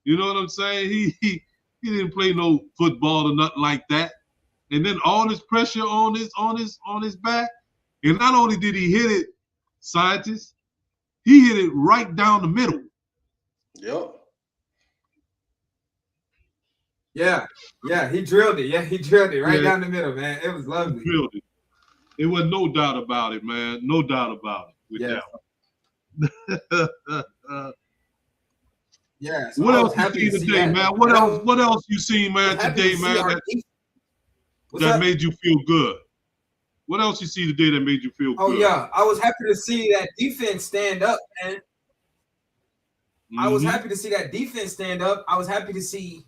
You know what I'm saying? He didn't play no football or nothing like that. And then all this pressure on his back. And not only did he hit it, scientists, he hit it right down the middle. Yep. Yeah, he drilled it. Yeah, he drilled it right down the middle, man. It was lovely. He drilled it. There was no doubt about it, man. No doubt about it with that. Yeah. So what else you seen today, man? What else you seen, man, today, man, that made you feel good? What else you see today that made you feel good? Oh, yeah. I was happy to see that defense stand up, man. Mm-hmm. I was happy to see that defense stand up. I was happy to see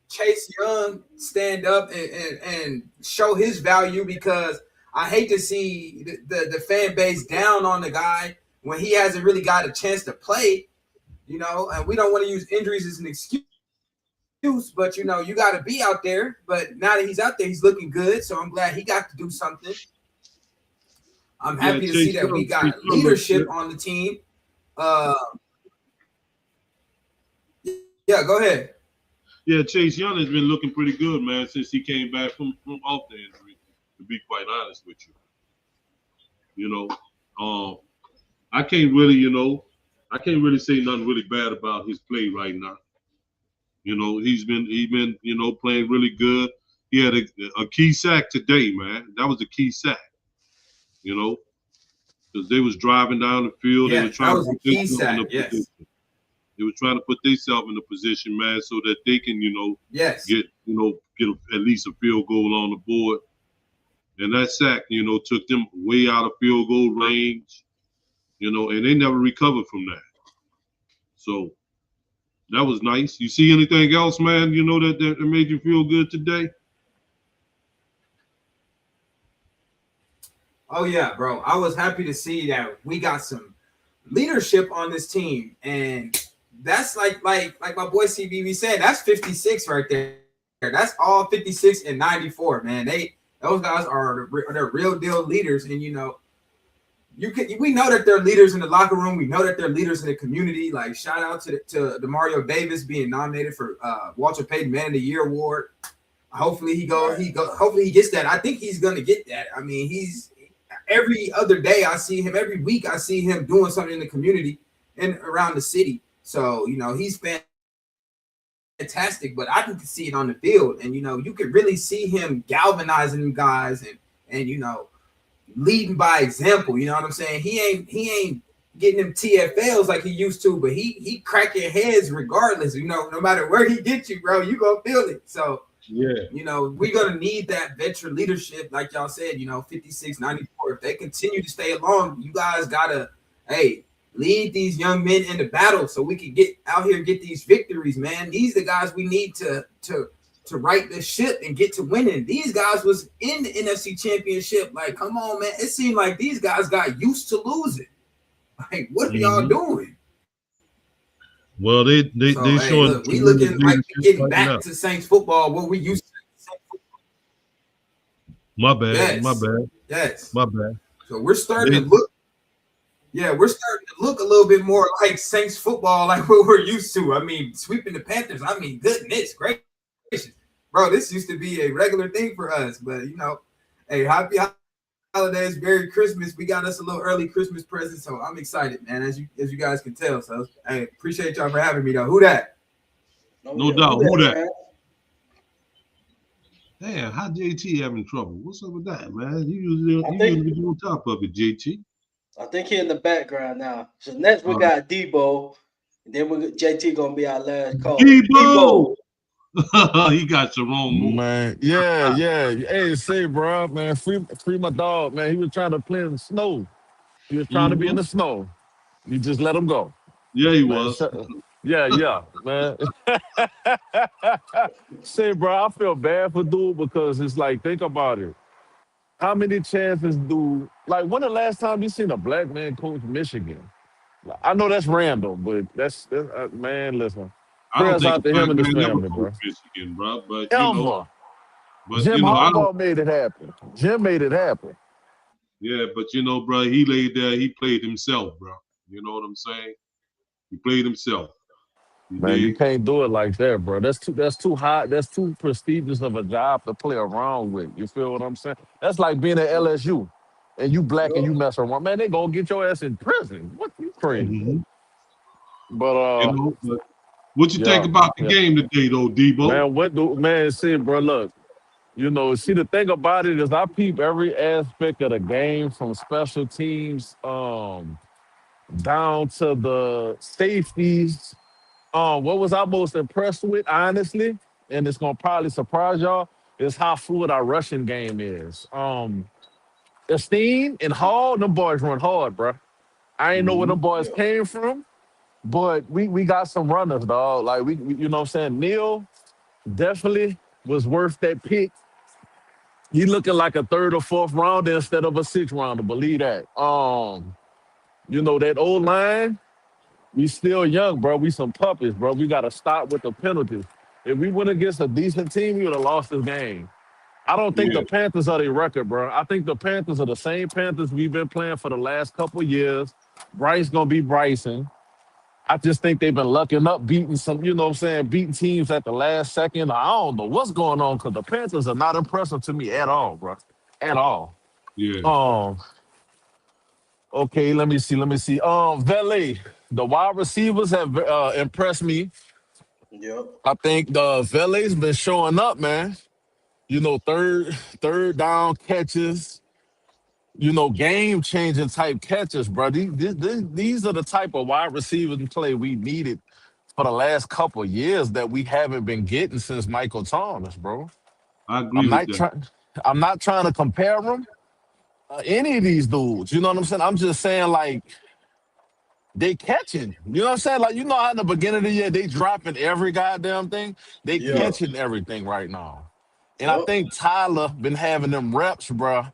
Chase Young stand up and show his value because I hate to see the fan base down on the guy when he hasn't really got a chance to play, and we don't want to use injuries as an excuse, but, you got to be out there. But now that he's out there, he's looking good, so I'm glad he got to do something. I'm happy to see that we got leadership on the team. Yeah, go ahead. Yeah, Chase Young has been looking pretty good, man, since he came back from off the injury. To be quite honest with you, you know, I can't really, I can't really say nothing really bad about his play right now. He's been playing really good. He had a key sack today, man. That was a key sack. Because they was driving down the field, they were Yes, that trying to was a put key themselves in sack. a position. Yes. They were trying to put themselves in a position, man, so that they can, Yes. get at least a field goal on the board. And that sack, took them way out of field goal range, and they never recovered from that. So that was nice. You see anything else, man, that made you feel good today? Oh yeah, bro. I was happy to see that we got some leadership on this team, and that's like my boy CBB said. That's 56 right there. That's all 56 and 94, man. Those guys are they're real deal leaders, and we know that they're leaders in the locker room. We know that they're leaders in the community. Like shout out to Demario Davis being nominated for Walter Payton Man of the Year award. Hopefully he goes. Hopefully he gets that. I think he's gonna get that. I mean, he's every other day I see him. Every week I see him doing something in the community and around the city. So he's fantastic. But I can see it on the field, and you can really see him galvanizing them guys and leading by example. You know what I'm saying? He ain't getting them TFLs like he used to, but he cracking heads regardless. No matter where he gets you, bro, you gonna feel it. So. Yeah. We're going to need that veteran leadership, like y'all said, 56, 94. If they continue to stay along, you guys got to, lead these young men into battle so we can get out here and get these victories, man. These are the guys we need to right the ship and get to winning. These guys was in the NFC Championship. Like, come on, man. It seemed like these guys got used to losing. Like, what are y'all doing? Well, they showing. Look, we looking like we're getting back to Saints football, what we used to. My bad. Yes. My bad. Yes. My bad. So we're starting to look. Yeah, we're starting to look a little bit more like Saints football, like what we're used to. I mean, sweeping the Panthers. I mean, goodness gracious, bro. This used to be a regular thing for us, but hey, happy holidays, Merry Christmas. We got us a little early Christmas present, so I'm excited, man, as you guys can tell. So I appreciate y'all for having me though. Who that? No doubt. Who that? Damn, how JT having trouble? What's up with that, man? You usually be on top of it, JT. I think he in the background now. So next we got Debo, and then JT gonna be our last call. Debo. He got your wrong move. Man, yeah. Hey, say, bro, man, free my dog, man. He was trying to play in the snow. He was trying to be in the snow. You just let him go. Yeah, he Man, was. yeah, man. Say, bro, I feel bad for dude because it's like, think about it. How many chances when the last time you seen a black man coach Michigan? I know that's random, but that's man, listen. I don't Prayers think out to him and his family, bro. Michigan, bro. But Jim Harbaugh made it happen. Jim made it happen. Yeah, but bro, he laid there. He played himself, bro. You know what I'm saying? He played himself. Man, you can't do it like that, bro. That's too hot. That's too prestigious of a job to play around with. You feel what I'm saying? That's like being at LSU and you black and you mess around. Man, they gonna get your ass in prison. What, you crazy? Mm-hmm. But what you think about the game today, though, Debo? Man, see, bro, look. See, the thing about it is I peep every aspect of the game from special teams down to the safeties. What was I most impressed with, honestly, and it's gonna probably surprise y'all, is how fluid our rushing game is. Esteem and Hall, them boys run hard, bro. I ain't know where them boys came from, but we got some runners, dog. Like we you know what I'm saying? Neil definitely was worth that pick. He looking like a third or fourth rounder instead of a sixth rounder. Believe that. That old line, we still young, bro. We some puppies, bro. We got to stop with the penalties. If we went against a decent team, we would have lost this game. I don't think the Panthers are their record, bro. I think the Panthers are the same Panthers we've been playing for the last couple of years. Bryce going to be Bryson. I just think they've been lucking up, beating some, you know what I'm saying, beating teams at the last second. I don't know what's going on because the Panthers are not impressive to me at all, bro. At all. Yeah, Um, okay, let me see. Let me see. Valet, the wide receivers have impressed me. Yep. I think the Valet's been showing up, man. You know, third down catches, you know, game changing type catches, bro. These are the type of wide receivers and play we needed for the last couple of years that we haven't been getting since Michael Thomas, bro. I agree I'm with not that. trying. I'm not trying to compare them. Any of these dudes, you know what I'm saying? I'm just saying like they catching. You know what I'm saying? Like you know how in the beginning of the year they dropping every goddamn thing. They Yeah. catching everything right now. And I Yep. think Tyler been having them reps, bro.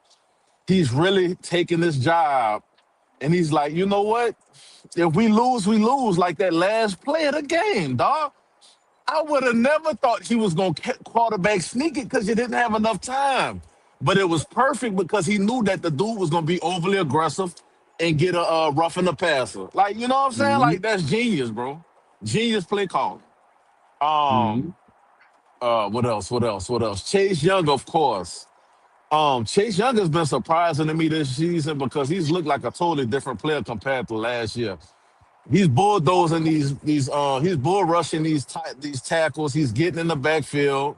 He's really taking this job, and he's like, you know what? If we lose, we lose. Like that last play of the game, dog. I would have never thought he was going to quarterback sneak it because you didn't have enough time. But it was perfect because he knew that the dude was going to be overly aggressive and get a rough in the passer. Like, you know what I'm saying? Mm-hmm. Like, that's genius, bro. Genius play call. Mm-hmm. What else? What else? What else? Chase Young, of course. Chase Young has been surprising to me this season because he's looked like a totally different player compared to last year. He's bulldozing he's bull rushing these tackles. He's getting in the backfield.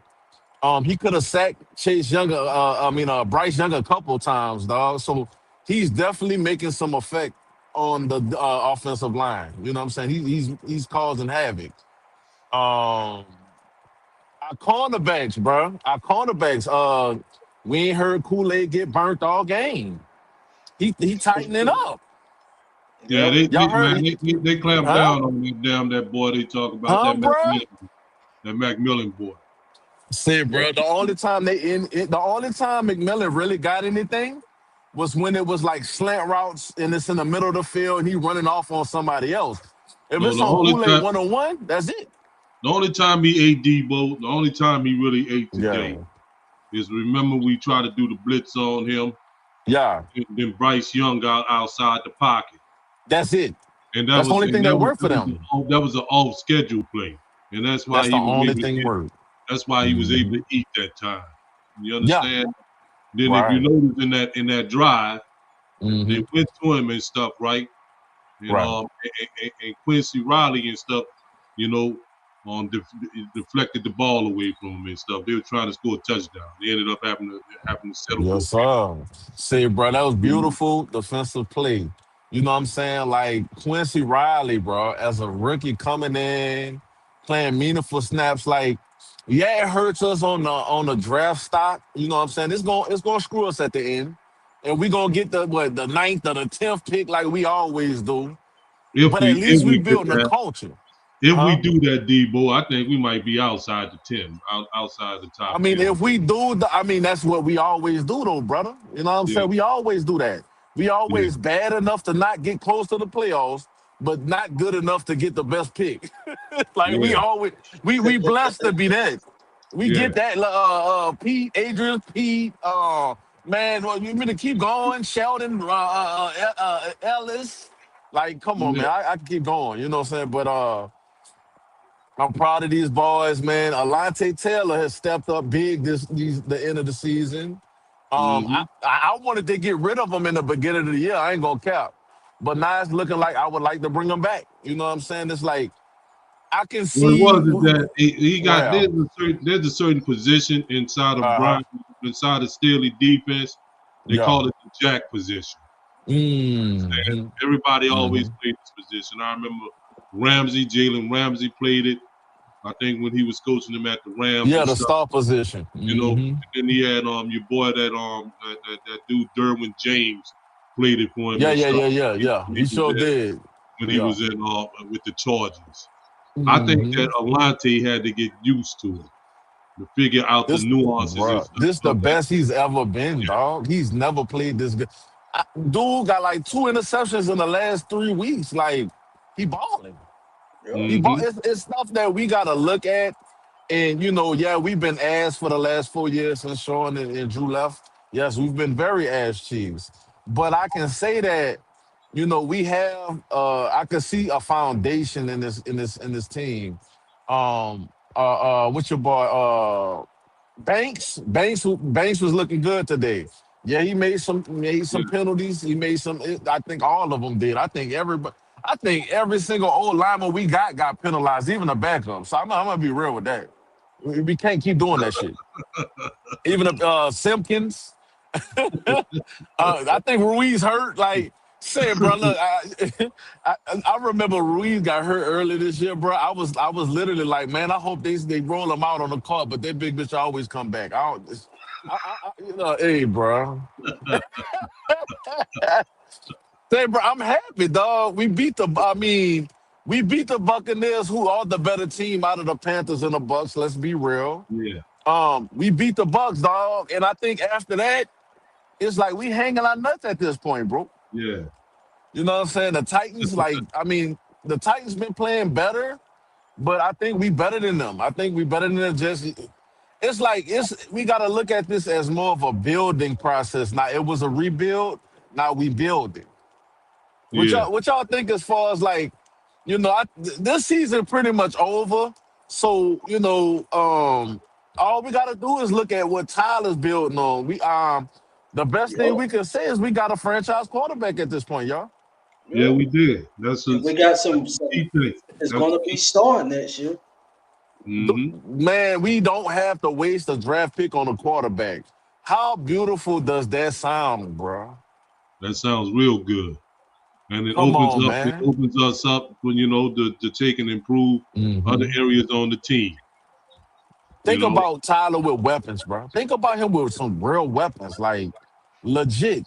He could have sacked Chase Young, Bryce Young a couple times, dog. So he's definitely making some effect on the offensive line. You know what I'm saying? He's causing havoc. Um, our cornerbacks, bro. Our cornerbacks. We ain't heard Kool-Aid get burnt all game. He tightening up. Yeah, Yep. Y'all man, heard? they clamped Huh? down on that boy they talk about, Huh, bro? That Macmillan boy. Say, Yep. bro, the only time McMillan really got anything was when it was like slant routes and it's in the middle of the field and he running off on somebody else. If No, it's on Kool-Aid 101, that's it. the only time he ate Debo, the only time he really ate today Yeah. is remember we tried to do the blitz on him, Yeah. and then Bryce Young got outside the pocket, That's it. and That's the only thing that worked for them. that was an off schedule play, and that's why That's the he was only able to thing get. worked. That's why he was able Mhm. to eat that time. You Yeah. understand? Then if you Right. notice in that drive, they Hmm. went to him and stuff, right? And Right. and Quincy Riley and stuff, you know, deflected the ball away from him and stuff. They were trying to score a touchdown. They ended up having to settle for Yes, a field sir. See, bro, that was goal. beautiful defensive play. You know what I'm saying? Like Quincy Riley, bro, as a rookie coming in, playing meaningful snaps. Like, yeah, it hurts us on the draft stock. You know what I'm saying? It's gonna screw us at the end, and we gonna get the ninth or the 10th pick like we always do. If But at we if least we we get building a that, culture, if we huh? do that, Debo, I think we might be outside the 10, outside the I top mean, 10. if we do, that's what we always do, though, brother. You know what I'm Yeah, saying? We always do that. We yeah, always bad enough to not get close to the playoffs, but not good enough to get the best pick. Like we yeah, always, we blessed to be that. We yeah, get that. Pete, Adrian, Pete, man. Well, you mean to keep going? Sheldon, Ellis. Like, come on, yeah. man. I can keep going. You know what I'm saying? But I'm proud of these boys, man. Alante Taylor has stepped up big the end of the season. Mm-hmm. I wanted to get rid of him in the beginning of the year. I ain't gonna cap, but now it's looking like I would like to bring him back. You know what I'm saying? It's like I can What it was see. is that he got Well, there's a certain position inside of uh huh, Brian inside of Staley defense. They yeah. call it the jack position. Understand? Mm-hmm. Everybody always Mm-hmm. played this position. I remember Jalen Ramsey played it. I think when he was coaching them at the Rams Yeah, and the stuff, star position. you know. Mm-hmm. And then he had your boy that dude Derwin James played it for him Yeah, and yeah, stuff. yeah, yeah, yeah. He sure did. When he Yeah. was in with the Chargers. I think Mm-hmm. that Alante had to get used to it to figure out the This, nuances and bro, stuff this the of that. best he's ever been, dog. He's never played this good. Dude got like 2 interceptions in the last 3 weeks. Like he balling. Yep. He ball. Mm-hmm. It's stuff that we gotta look at. And yeah, we've been ass for the last 4 years since Sean and Drew left. Yes, we've been very ass cheese. But I can say that we have I could see a foundation in this team. What's your boy? Banks was looking good today. Yeah, he made some Yeah. penalties. He made some. I think all of them did. I think everybody. I think every single old lineman we got penalized, even the backup. So I'm gonna be real with that. We can't keep doing that shit. Even if Simpkins, I think Ruiz hurt. Like saying, bro, look, I remember Ruiz got hurt earlier this year, bro. I was literally like, man, I hope they roll him out on the court, but that big bitch always come back. I don't. Hey, bro. Say, bro, I'm happy, dog. We beat the Buccaneers, who are the better team out of the Panthers and the Bucks. Let's be real. Yeah. We beat the Bucks, dog, and I think after that, it's like we hanging our nuts at this point, bro. Yeah. You know what I'm saying? The Titans, the Titans been playing better, but I think we better than them. I think we better than them. It's we got to look at this as more of a building process. Now it was a rebuild. Now we building. Yeah. What y'all think as far as like, this season pretty much over. So all we got to do is look at what Tyler's building on. The best thing Yup. we can say is we got a franchise quarterback at this point, y'all. Yeah, Yup. we did. That's a And we got some key thing. it's That's gonna be starting next year. Man, we don't have to waste a draft pick on a quarterback. How beautiful does that sound, bro? That sounds real good. And it Come opens on, up. It man. opens us up when to take and improve other hmm areas on the team. You Think know. about Tyler with weapons, bro. Think about him with some real weapons, like legit.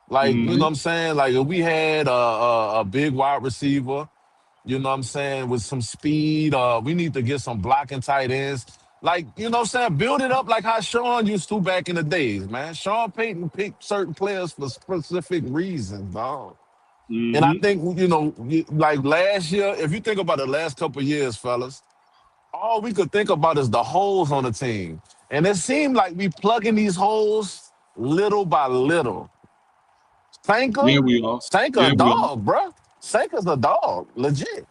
Like, you know what hmm I'm saying? Like, if we had a big wide receiver, you know what I'm saying, with some speed, we need to get some blocking tight ends. Like, you know what I'm saying? Build it up like how Sean used to back in the days, man. Sean Payton picked certain players for specific reasons, dog. And I hmm think, like last year, if you think about the last couple of years, fellas, all we could think about is the holes on the team. And it seemed like we plugging these holes little by little. Yeah, Sanka, we are. Sanka a Yeah, we are. dog, bruh. Sanka's a dog, legit.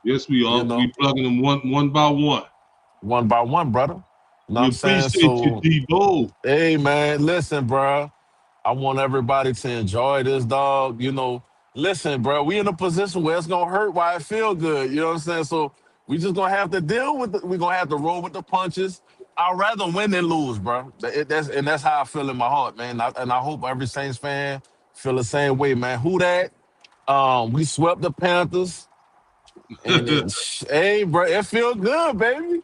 Yes, we You are. know, We plugging them one by one. one by one, brother. You know what We I'm saying? appreciate you, So, Debo. hey, man, listen, bruh. I want everybody to enjoy this, dog. Listen, bro, we in a position where it's gonna hurt while it feel good. You know what I'm saying? So we just gonna have to deal with it. We gonna have to roll with the punches. I'd rather win than lose, bro. That's how I feel in my heart, man. And I hope every Saints fan feel the same way, man. Who that? We swept the Panthers, and hey, bro, it feel good, baby.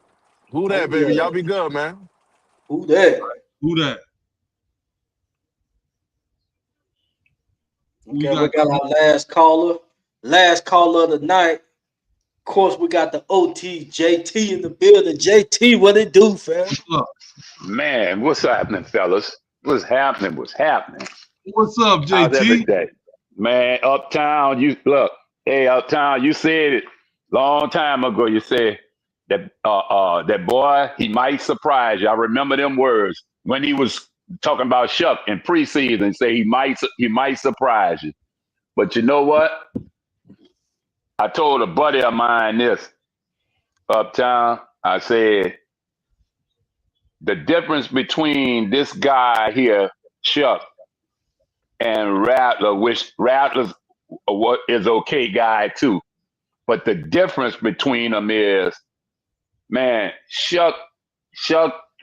Who Oh that, baby? yeah. Y'all be good, man. Who that? Who that? Who we Okay, we got got coming? our last caller. Last caller of the night. Of course, we got the OT JT in the building. JT, what it do, fam? What's up? Man, what's happening, fellas? What's happening? What's happening? What's up, How's every JT? day? Man, Uptown, you look, hey, Uptown, you said it long time ago. You said that boy, he might surprise you. I remember them words when he was talking about Shuck in preseason, say he might surprise you. But you know what? I told a buddy of mine this, Uptown. I said the difference between this guy here, Chuck, and Rattler, which Rattler's what is okay guy too. But the difference between them is, man, Shuck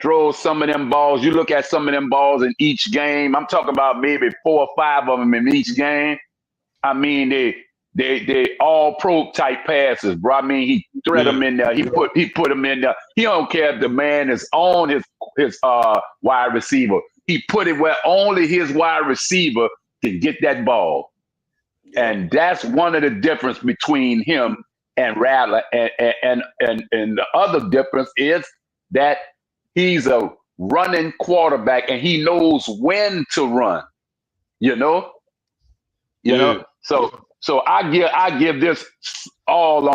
throws some of them balls. You look at some of them balls in each game. I'm talking about maybe 4 or 5 of them in each game. I mean, they all pro type passes, bro. I mean, he thread Yeah. them in there. He put them in there. He don't care if the man is on his wide receiver. He put it where only his wide receiver can get that ball, Yep. and that's one of the difference between him and Rattler. And the other difference is that he's a running quarterback and he knows when to run. You know, you Yeah. know. So I give this all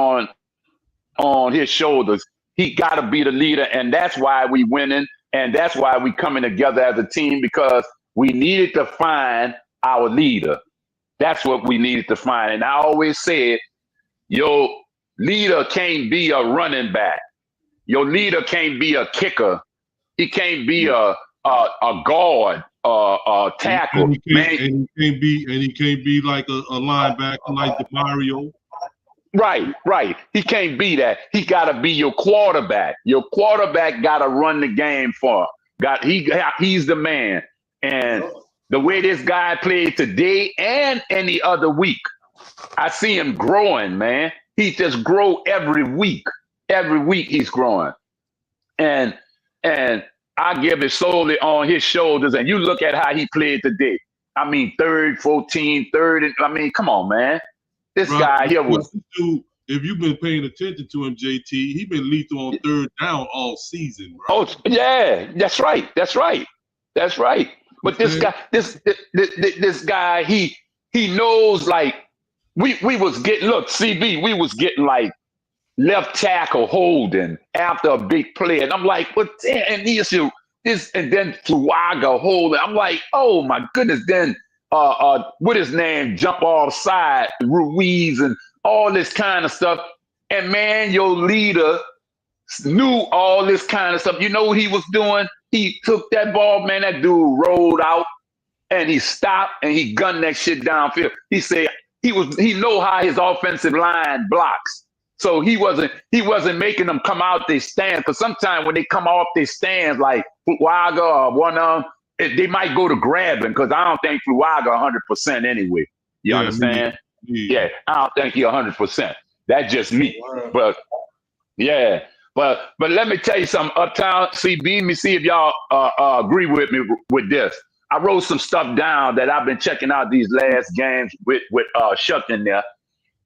on his shoulders. He got to be the leader, and that's why we winning, and that's why we coming together as a team because we needed to find our leader. That's what we needed to find. And I always said, your leader can't be a running back. Your leader can't be a kicker. He can't be a guard, a tackle. And he can't be like a linebacker like the Mario. Right. He can't be that. He got to be your quarterback. Your quarterback got to run the game for him. He's the man. And the way this guy played today and any other week, I see him growing, man. He just grow every week. Every week he's growing. And I give it solely on his shoulders. And you look at how he played today. I mean, 3rd, 14, 3rd. I mean, come on, man. This guy here was. If you've been paying attention to him, JT, he been lethal on 3rd down all season, bro. Oh yeah, that's right. But this guy, he knows, like we was getting. Look, CB, we was getting like left tackle holding after a big play, and I'm like, but and this, and then Fuaga holding. I'm like, oh my goodness. Then what his name, jump offside, Ruiz, and all this kind of stuff. And man, your leader knew all this kind of stuff. You know what he was doing? He took that ball, man. That dude rolled out, and he stopped and he gunned that shit downfield. He said he know how his offensive line blocks. So he wasn't making them come out their stands. Because sometimes when they come off their stands, like Fuaga or one of them, they might go to grabbing, because I don't think Fuaga 100% anyway. You understand? Yeah, I don't think he 100%. That's just me. But yeah, but let me tell you something. Uptown, CB, let me see if y'all agree with me with this. I wrote some stuff down that I've been checking out these last games with Shuck in there,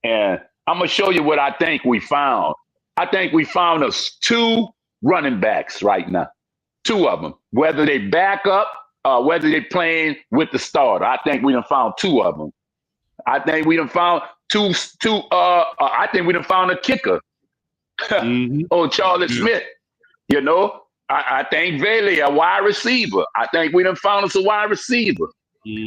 and I'm gonna show you what I think we found. I think we found us 2 running backs right now, 2 of them. Whether they back up, whether they playing with the starter, I think we done found 2 of them. I think we done found two. I think we done found a kicker. Oh, Charlie Smith. You know, I think Vele, a wide receiver. I think we done found us a wide receiver.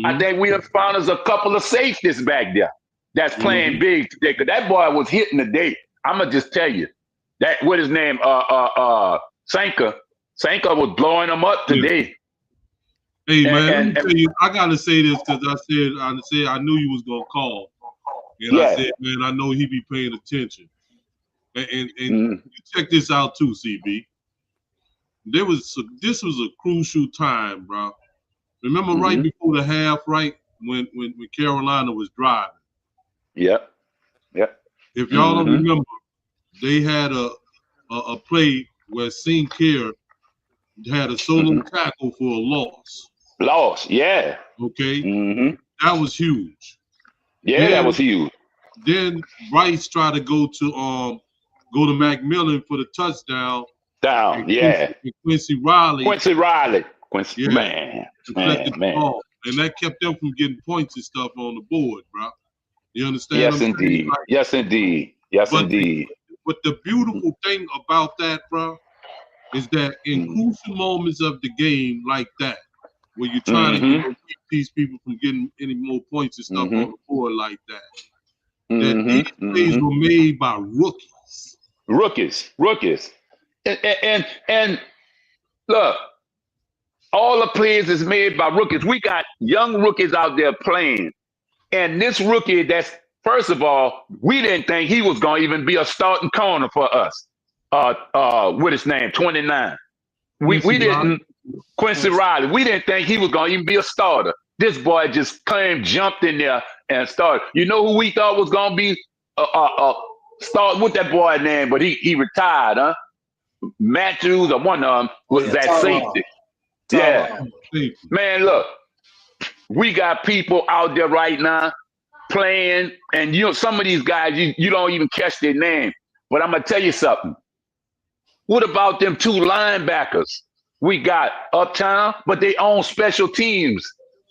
I think we done found us a couple of safeties back there that's playing big today. Cause that boy was hitting today. I'm gonna just tell you that what his name, Sanka was blowing him up today. Hey man, let me tell you, I gotta say this because I said I knew you was gonna call, and I said, man, I know he be paying attention, and you check this out too, CB. This was a crucial time, bro. Remember right before the half, right when Carolina was driving. Yep. If y'all don't remember, they had a play where Sinclair had a solo tackle for a loss. Yeah. Okay. That was huge. Yeah, that was huge. Then Rice tried to go to McMillan for the touchdown. Quincy Riley. Man. Ball. And that kept them from getting points and stuff on the board, bro. You understand? Yes, indeed. But the beautiful thing about that, bro, is that in crucial moments of the game like that, where you're trying to keep these people from getting any more points and stuff on the board like that, that these plays were made by rookies. And look, all the plays is made by rookies. We got young rookies out there playing. And this rookie, that's, first of all, we didn't think he was going to even be a starting corner for us. What his name, 29. We didn't, Quincy Riley, we didn't think he was going to even be a starter. This boy just jumped in there and started. You know who we thought was going to be start with that boy name, but he retired, huh? Matthews or one of them was that safety. Man, look, we got people out there right now playing, and some of these guys you don't even catch their name. But I'm gonna tell you something. What about them 2 linebackers we got uptown, but they own special teams,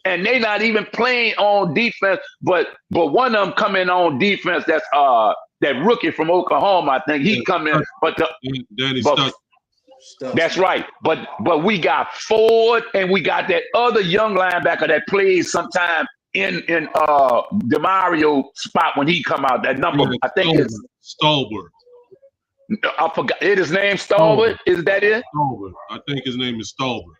and they not even playing on defense. But one of them coming on defense. That's that rookie from Oklahoma. I think he come in, that's right. But we got Ford, and we got that other young linebacker that plays sometime in DeMario spot when he come out. That number, I think it's Stolberg. I forgot. Is his name Stolberg? Is that it? Stolberg. I think his name is Stolberg.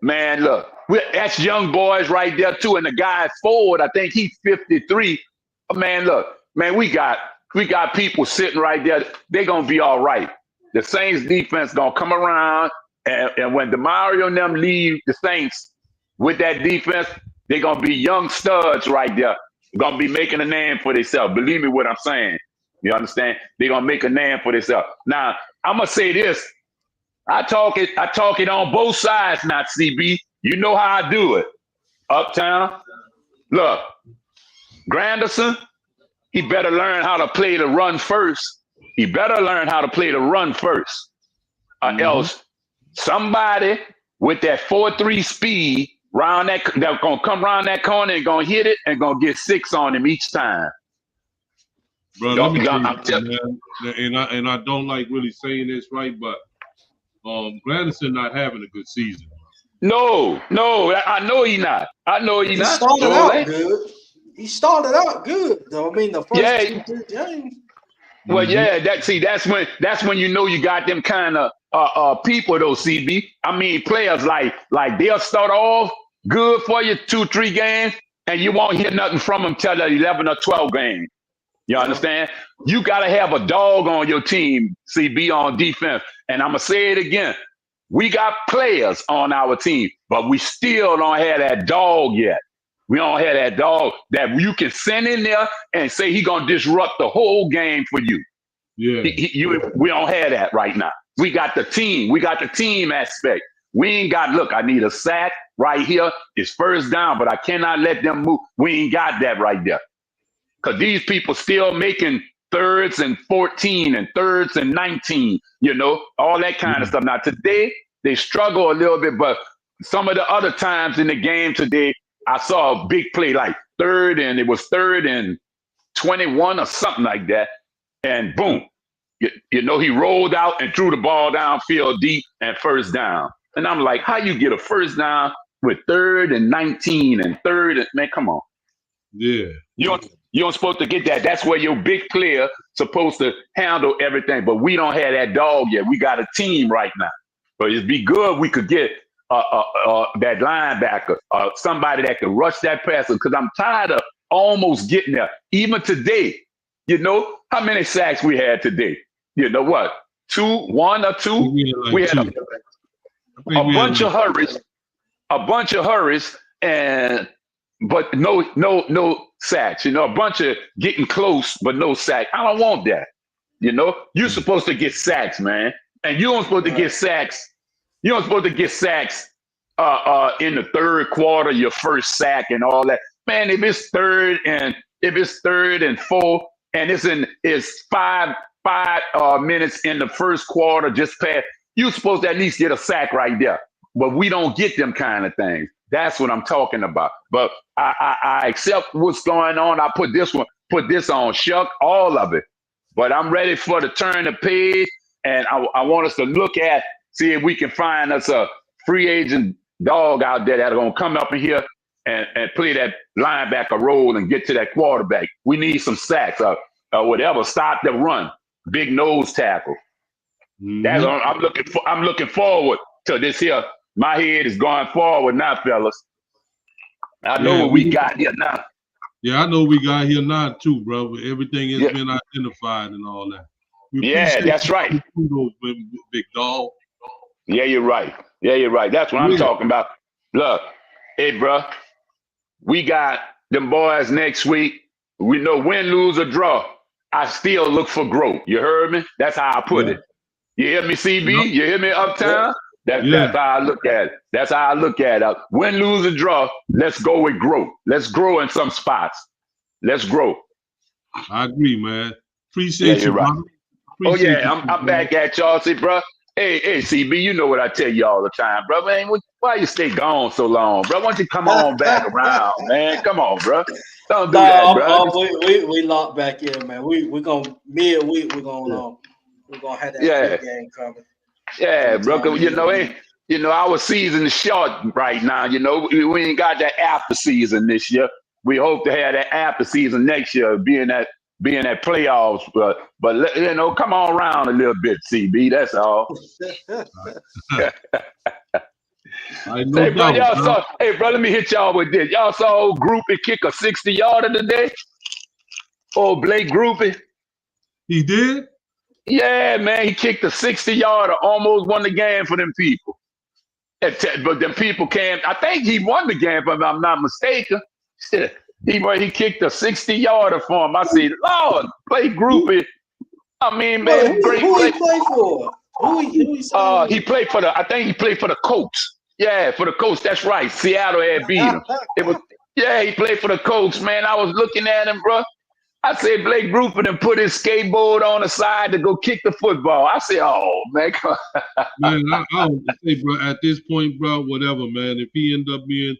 Man, look, that's young boys right there too. And the guy forward, I think he's 53. Man, look, man, we got people sitting right there. They're gonna be all right. The Saints defense gonna come around, and when DeMario and them leave the Saints with that defense, they're gonna be young studs right there. Gonna be making a name for themselves. Believe me what I'm saying. You understand? They're gonna make a name for themselves. Now, I'm gonna say this. I talk it on both sides, not CB. You know how I do it. Uptown. Look, Granderson, he better learn how to play the run first. He better learn how to play the run first. Else somebody with that 4.3 speed round that's gonna come around that corner and gonna hit it and gonna get 6 on him each time. Bro, let me tell you, man, and I don't like really saying this right, but Granderson not having a good season. No, I know he not. I know he not. Started out good. He started out good, though. I mean, the first 2-3 games. Well, yeah, that's when you know you got them kind of people though, CB. I mean, players like they'll start off good for you 2-3 games, and you won't hear nothing from them till the 11 or 12 game. You understand? You got to have a dog on your team, CB, on defense. And I'm going to say it again. We got players on our team, but we still don't have that dog yet. We don't have that dog that you can send in there and say he's going to disrupt the whole game for you. Yeah. We don't have that right now. We got the team. We got the team aspect. We ain't got, look, I need a sack right here. It's first down, but I cannot let them move. We ain't got that right there. Because these people still making thirds and 14 and thirds and 19, you know, all that kind of stuff. Now, today, they struggle a little bit, but some of the other times in the game today, I saw a big play like third and 21 or something like that. And boom, you know, he rolled out and threw the ball downfield deep and first down. And I'm like, how you get a first down with third and 19 and third? And, man, come on. Yeah. You don't supposed to get that. That's where your big player supposed to handle everything. But we don't have that dog yet. We got a team right now. But it'd be good we could get that linebacker, somebody that can rush that passer. Because I'm tired of almost getting there. Even today, you know, how many sacks we had today? You know what? 1 or 2? We had a bunch of hurries, but no sacks, you know, a bunch of getting close, but no sack. I don't want that. You know, you're supposed to get sacks, man. And you don't supposed to get sacks. You don't supposed to get sacks in the third quarter, your first sack and all that. Man, if it's third and 4 and it's five minutes in the first quarter, just past, you're supposed to at least get a sack right there. But we don't get them kind of things. That's what I'm talking about. But I accept what's going on. I put this on Shuck, all of it. But I'm ready for the turn the page, and I want us to look at, see if we can find us a free agent dog out there that's going to come up in here and play that linebacker role and get to that quarterback. We need some sacks or whatever. Stop the run. Big nose tackle. That's what I'm looking forward to this here. My head is going forward now, fellas. I know what we got here now. Yeah, I know we got here now too, bro. Everything has been identified and all that. That's right. Big dog. Yeah, you're right. That's what I'm talking about. Look, hey, bro, we got them boys next week. We know win, lose, or draw. I still look for growth. You heard me? That's how I put it. You hear me, CB? You hear me, Uptown? That's how I look at it. Win, lose, or draw. Let's go with growth. Let's grow in some spots. Let's grow. I agree, man. Appreciate you, right. Appreciate I'm back at y'all. See, bro. Hey, CB, you know what I tell you all the time, bro. Man, why you stay gone so long, bro? Why don't you come on back around, man? Come on, bro. Don't do that, bro. We locked back in, man. We're gonna midweek. We're gonna have that big game coming. Yeah, bro. You know, You know, our season is short right now. You know, we ain't got that after season this year. We hope to have that after season next year, being that playoffs. But you know, come on around a little bit, CB. That's all. I no doubt. Y'all saw. Hey, bro, let me hit y'all with this. Y'all saw old Groupie kick a 60-yarder today. Oh, Blake Groupie. He did? Yeah, man, he kicked a 60-yarder, almost won the game for them people. But them people came. I think he won the game, if I'm not mistaken. Shit. He kicked a 60-yarder for him. I said, Lord, Blake Groupie. I mean, man, great who play. He play for? Who He played for I think he played for the Colts. Yeah, for the Colts. That's right. Seattle had beat him. He played for the Colts, man. I was looking at him, bro. I said, Blake Groupie and put his skateboard on the side to go kick the football. I said, oh, man. Man, I would say, bro, at this point, bro, whatever, man. If he end up being,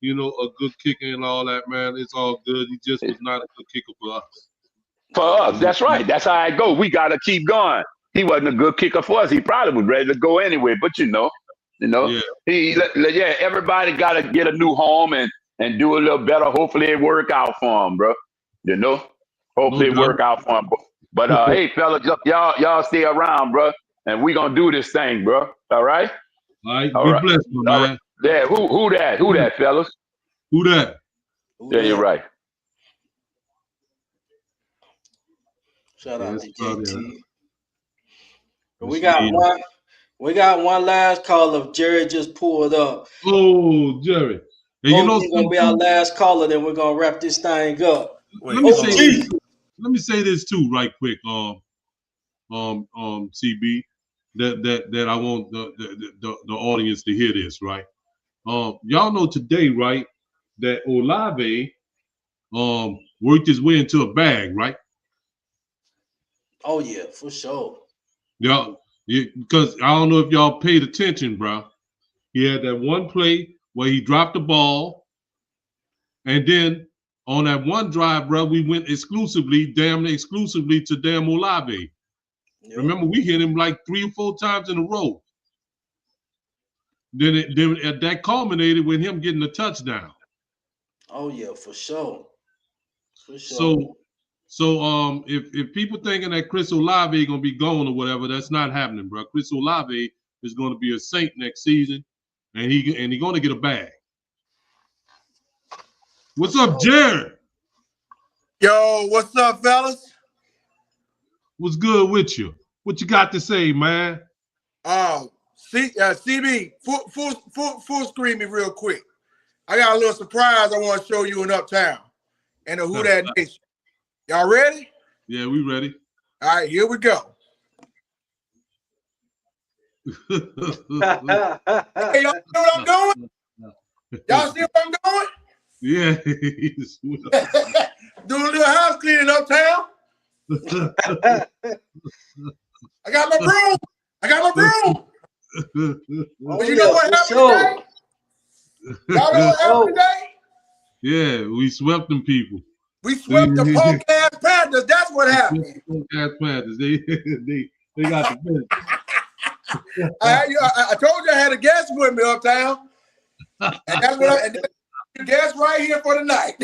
you know, a good kicker and all that, man, it's all good. He just was not a good kicker for us. For us, that's right. That's how I go. We got to keep going. He wasn't a good kicker for us. He probably was ready to go anyway. But everybody got to get a new home and do a little better. Hopefully it work out for him, bro. You know, hopefully it work out for him. But hey, fellas, y'all stay around, bro, and we gonna do this thing, bro. All right. All right. Be blessed, my man. Yeah. Who that, fellas? Who that? Yeah, you're right. Shout out to JT. We got one last caller. Jerry just pulled up. Oh, Jerry. And you know, gonna be our last caller. Then we're gonna wrap this thing up. Let me say this too, right quick. CB, that I want the audience to hear this, right? Y'all know today, right, that Olave worked his way into a bag, right? Oh yeah, for sure. Yeah, because I don't know if y'all paid attention, bro. He had that one play where he dropped the ball, and then on that one drive, bro, we went damn exclusively to damn Olave. Yep. Remember, we hit him like 3 or 4 times in a row. Then that culminated with him getting a touchdown. Oh yeah, for sure. For sure. So if people thinking that Chris Olave gonna be gone or whatever, that's not happening, bro. Chris Olave is gonna be a Saint next season, and he gonna get a bag. What's up, Jared? Yo, what's up, fellas? What's good with you? What you got to say, man? CB, full screen me real quick. I got a little surprise I want to show you in Uptown and the Who That Nation. Y'all ready? Yeah, we ready. All right, here we go. Hey, y'all see what I'm doing? Y'all see what I'm doing? Yeah. Doing a little house cleaning Uptown. I got my broom. But you know what happened today? Y'all know what happened today? Yeah, we swept them people. We swept the punk ass Panthers. That's what happened. Punk ass Panthers. They got the best. I told you I had a guest with me Uptown. And that's what the guest right here for the night.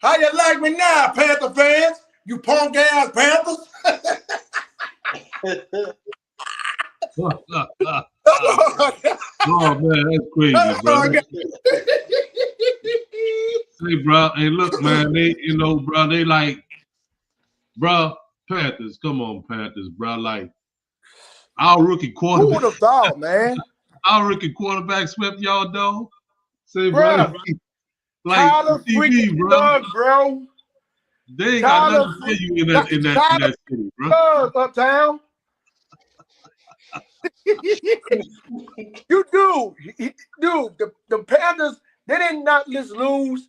How you like me now, Panther fans? You punk ass Panthers? Oh man, that's crazy, bro. Hey, bro, hey, look, man, they like, bro, Panthers, come on, Panthers, bro, like our rookie quarterback. Who would have thought, man? Our rookie quarterback swept y'all, dog. Say, bro, like Tyler TV, bro. They ain't got nothing to tell you in that city, bro. Uptown. You do. The Panthers, they did not just lose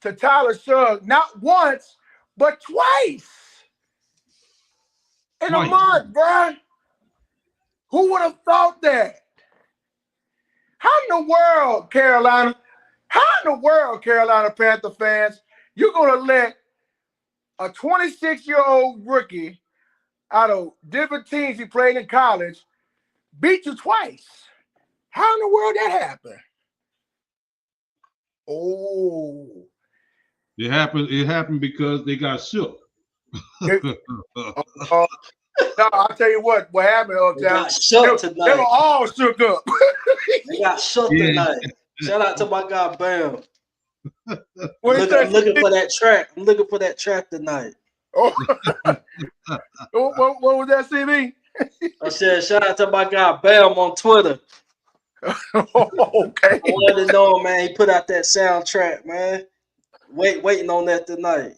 to Tyler Shug, not once, but twice in a month, bro. Who would have thought that? How in the world, Carolina Panther fans, you're going to let a 26-year-old rookie out of different teams he played in college, beat you twice. How in the world that happened? Oh. It happened because they got shook. No, I'll tell you what happened, They got shook tonight. They were all shook up. They got shook tonight. Shout out to my guy Bam. I'm looking for that track. I'm looking for that track tonight. Oh. what was that, CB? I said, shout out to my guy Bam on Twitter. Okay. I wanted to know, man. He put out that soundtrack, man. Waiting on that tonight.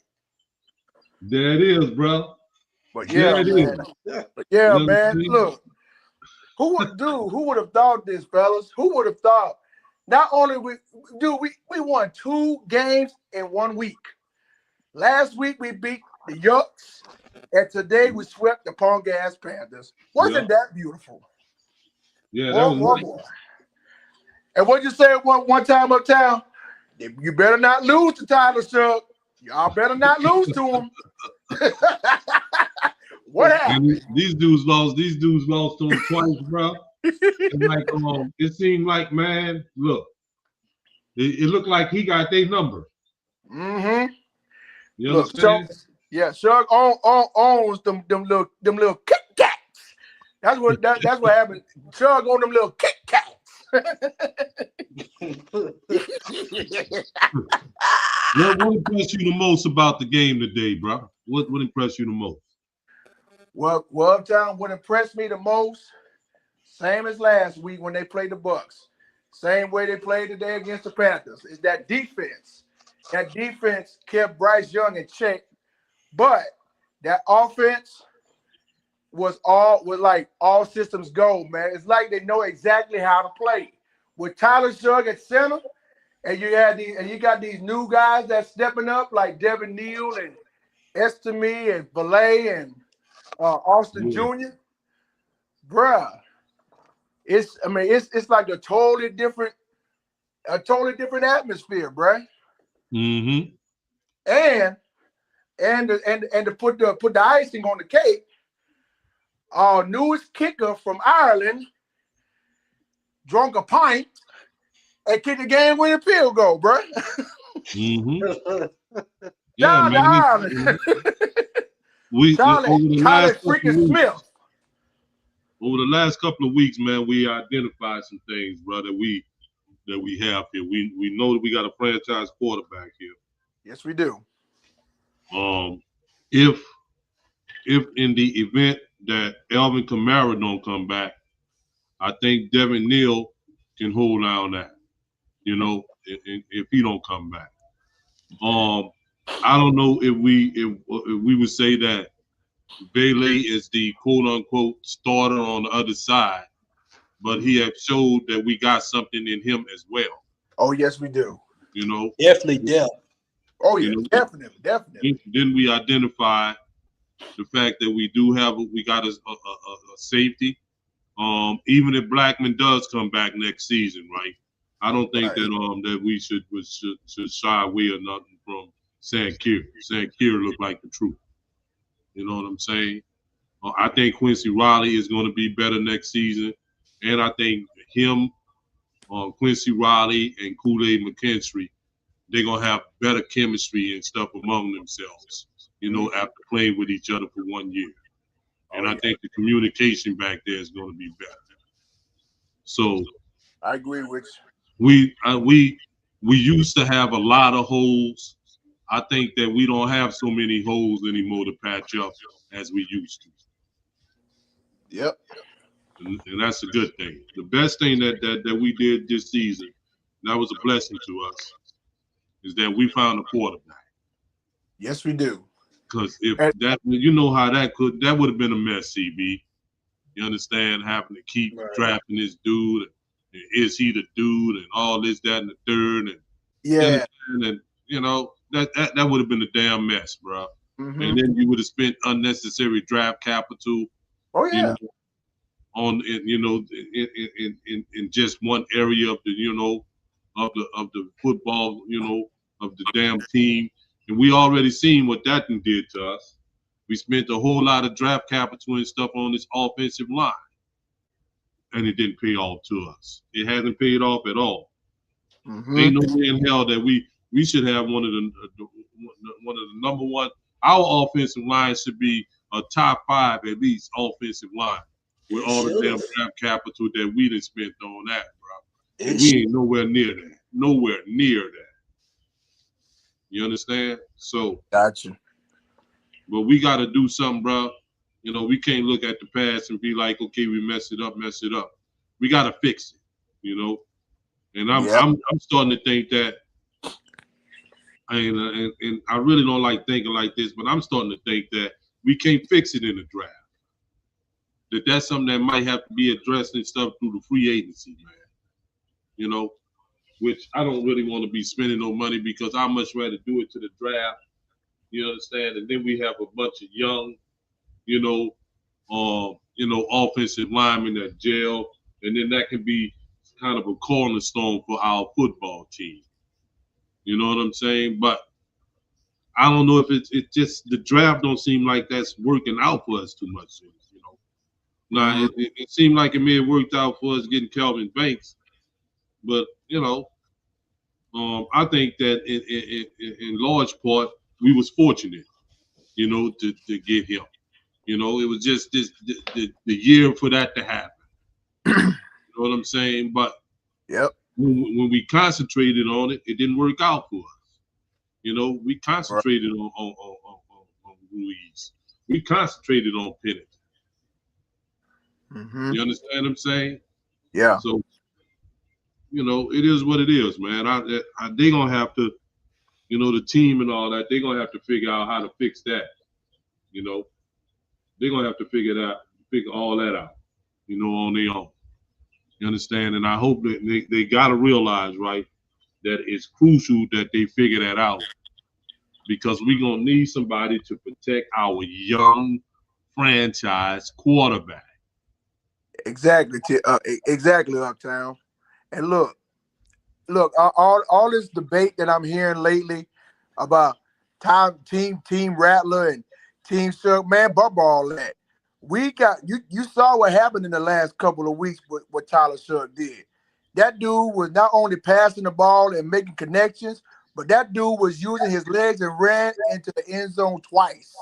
There it is, bro. But yeah, man. But yeah, man. Look, who would have thought this, fellas? Who would have thought? Not only we won 2 games in 1 week. Last week we beat the Yucks, and today we swept the Punk Ass Panthers. Wasn't that beautiful? Yeah, that was nice. And what you say one time uptown? You better not lose to Tyler Sugg. Y'all better not lose to him. What happened? And these dudes lost to him twice, bro. Like, it seemed like, man, look, it looked like he got their number. Mm-hmm. You understand? Sugg owns them little Kit Kats. That's what happened. Sugg on them little Kit Kats. What impressed you the most about the game today, bro? What impressed you the most? Well, Uptown, what impressed me the most, same as last week when they played the Bucks. Same way they played today against the Panthers, is that defense. That defense kept Bryce Young in check, but that offense was like all systems go, man. It's like they know exactly how to play. With Tyler Sugg at center, and you got these new guys that's stepping up like Devin Neal and Estime and Valet and Austin Jr. Bruh, it's like a totally different atmosphere, bruh. Mm-hmm. And to put the icing on the cake, our newest kicker from Ireland drunk a pint and kicked the game-winning field goal, bro. Mm-hmm. Yeah, man. Charlie freaking Smith. Over the last couple of weeks, man, we identified some things, bro, that we have here. We know that we got a franchise quarterback here. Yes, we do. If in the event that Alvin Kamara don't come back, I think Devin Neal can hold on that, if he don't come back. I don't know if we would say that Bailey is the quote unquote starter on the other side, but he have showed that we got something in him as well. Oh, yes, we do. Definitely depth. Oh, yeah, definitely. Then we identify the fact that we got a safety. Even if Blackman does come back next season, right? I don't think that we should shy away or nothing from Sankier. Sankier looked like the truth. You know what I'm saying? I think Quincy Riley is going to be better next season, and I think him, Quincy Riley, and Kool-Aid McKinstry, they're gonna have better chemistry and stuff among themselves. After playing with each other for 1 year. And I think the communication back there is going to be better. So I agree with you. We used to have a lot of holes. I think that we don't have so many holes anymore to patch up as we used to. Yep. And that's a good thing. The best thing that we did this season, that was a blessing to us, is that we found a quarterback. Yes, we do. Because if how that would have been a mess, CB. You understand, having to keep drafting this dude, and is he the dude, and all this, that, and the third, and that would have been a damn mess, bro. Mm-hmm. And then you would have spent unnecessary draft capital. Oh yeah. In just one area of the of the football, of the damn team. And we already seen what that did to us. We spent a whole lot of draft capital and stuff on this offensive line, and it didn't pay off to us. It hasn't paid off at all. Ain't no way in hell that we should have one of the number one. Our offensive line should be a top 5 at least offensive line with all the damn draft capital that we done spent on that, bro. And we ain't nowhere near that. Nowhere near that. You understand? So, gotcha. But we got to do something, bro. You know, we can't look at the past and be like, okay, we messed it up. We got to fix it, you know. And I'm starting to think that, and I really don't like thinking like this, but I'm starting to think that we can't fix it in the draft. That's something that might have to be addressed and stuff through the free agency, man. You know, which I don't really want to be spending no money because I much rather do it to the draft. You understand? And then we have a bunch of young, offensive linemen that gel, and then that can be kind of a cornerstone for our football team. You know what I'm saying? But I don't know if it's just the draft don't seem like that's working out for us too much. You know, now it seemed like it may have worked out for us getting Kelvin Banks, but I think that in large part we was fortunate, to get him. You know, it was just the year for that to happen. You know what I'm saying? But when we concentrated on it, it didn't work out for us. You know, we concentrated on Ruiz. We concentrated on Pennant. You understand what I'm saying? Yeah. So, it is what it is, man. They gonna have to, the team and all that. They're gonna have to figure out how to fix that. They're gonna have to figure all that out, on their own. You understand? And I hope that they gotta realize, right, that it's crucial that they figure that out because we're gonna need somebody to protect our young franchise quarterback. Exactly, exactly, Uptown. And look, all this debate that I'm hearing lately about team Rattler and Team Shook, man, bump all that. We got you saw what happened in the last couple of weeks with what Tyler Shook did. That dude was not only passing the ball and making connections, but that dude was using his legs and ran into the end zone twice.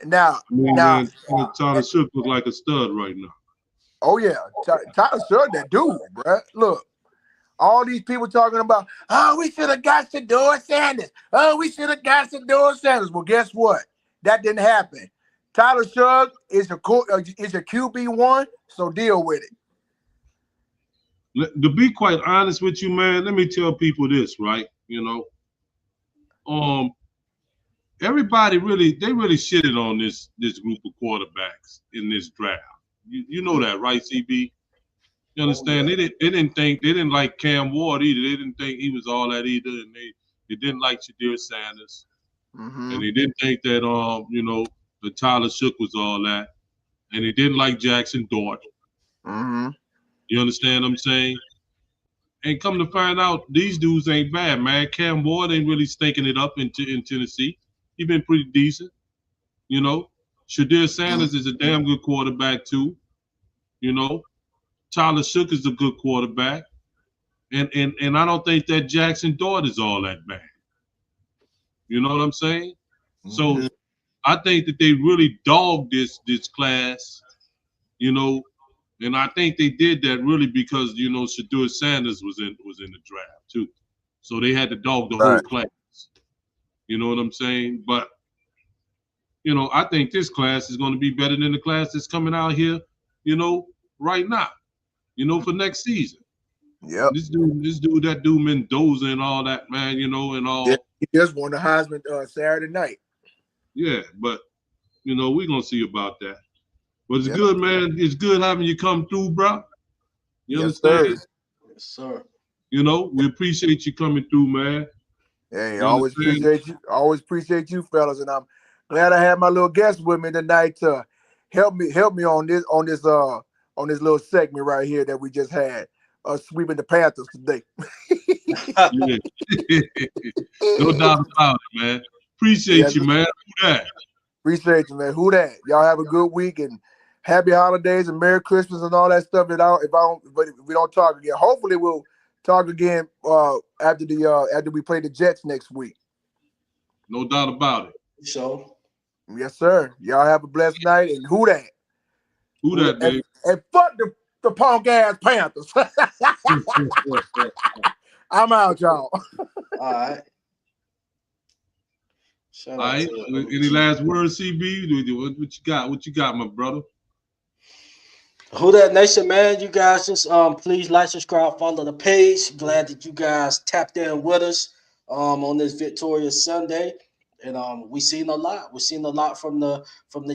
Now, Tyler Shook look like a stud right now. Oh yeah, Tyler Shook, that dude, bro. Look, all these people talking about, oh, we should have got Shedeur Sanders. Oh, we should have got Shedeur Sanders. Well, guess what? That didn't happen. Tyler Shook is a QB1, so deal with it. To be quite honest with you, man, let me tell people this, right? Everybody really shitted on this group of quarterbacks in this draft. You know that, right, CB? You understand? They didn't like Cam Ward either. They didn't think he was all that either, and they didn't like Shedeur Sanders, and they didn't think that that Tyler Shook was all that, and they didn't like Jackson Dart. You understand what I'm saying? And come to find out, these dudes ain't bad, man. Cam Ward ain't really stinking it up in Tennessee. He been pretty decent, Shedeur Sanders is a damn good quarterback too, Tyler Shook is a good quarterback, and I don't think that Jackson Dart is all that bad. You know what I'm saying? So I think that they really dogged this class, and I think they did that really because Shedeur Sanders was in the draft too, so they had to dog the whole class. You know what I'm saying? But I think this class is going to be better than the class that's coming out here, right now. For next season. Yeah. This dude, that dude Mendoza and all that, man, and all. Yeah, he just won the Heisman Saturday night. Yeah, but we're gonna see about that. But it's good, man. It's good having you come through, bro. You understand? Sir. Yes, sir. We appreciate you coming through, man. Hey, always appreciate you. Always appreciate you, fellas, and I'm glad I had my little guest with me tonight to help me on this little segment right here that we just had, sweeping the Panthers today. No doubt about it, man. Appreciate you, man. Who that? Appreciate you, man. Who that? Y'all have a good week and happy holidays and Merry Christmas and all that stuff. But if we don't talk again, hopefully we'll talk again after we play the Jets next week. No doubt about it. So, yes, sir. Y'all have a blessed night. And who that? Who that, baby? And fuck the punk ass Panthers. I'm out, y'all. all right. All right. Any last words, CB? What you got? What you got, my brother? Who that nation, man? You guys just please like, subscribe, follow the page. Glad that you guys tapped in with us on this victorious Sunday. And we seen a lot. We've seen a lot from the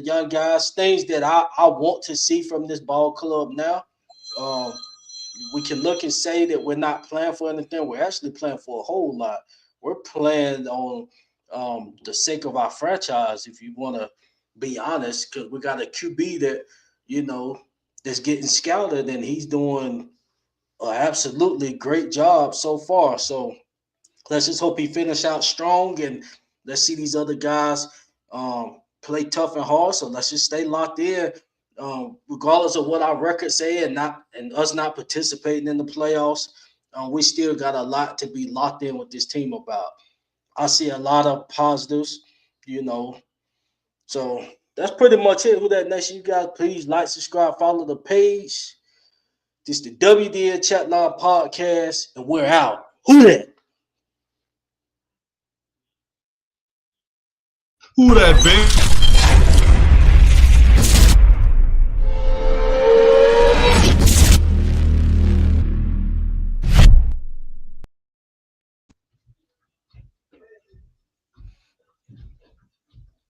young guys. Things that I want to see from this ball club now. We can look and say that we're not playing for anything. We're actually playing for a whole lot. We're playing on the sake of our franchise, if you want to be honest, because we got a QB that, that's getting scouted, and he's doing an absolutely great job so far. So let's just hope he finish out strong, and let's see these other guys play tough and hard. So let's just stay locked in, regardless of what our records say, and us not participating in the playoffs. We still got a lot to be locked in with this team about. I see a lot of positives, So that's pretty much it. Who that nation? You guys, please like, subscribe, follow the page. This is the WDN Chatline podcast, and we're out. Who that? Who that, baby?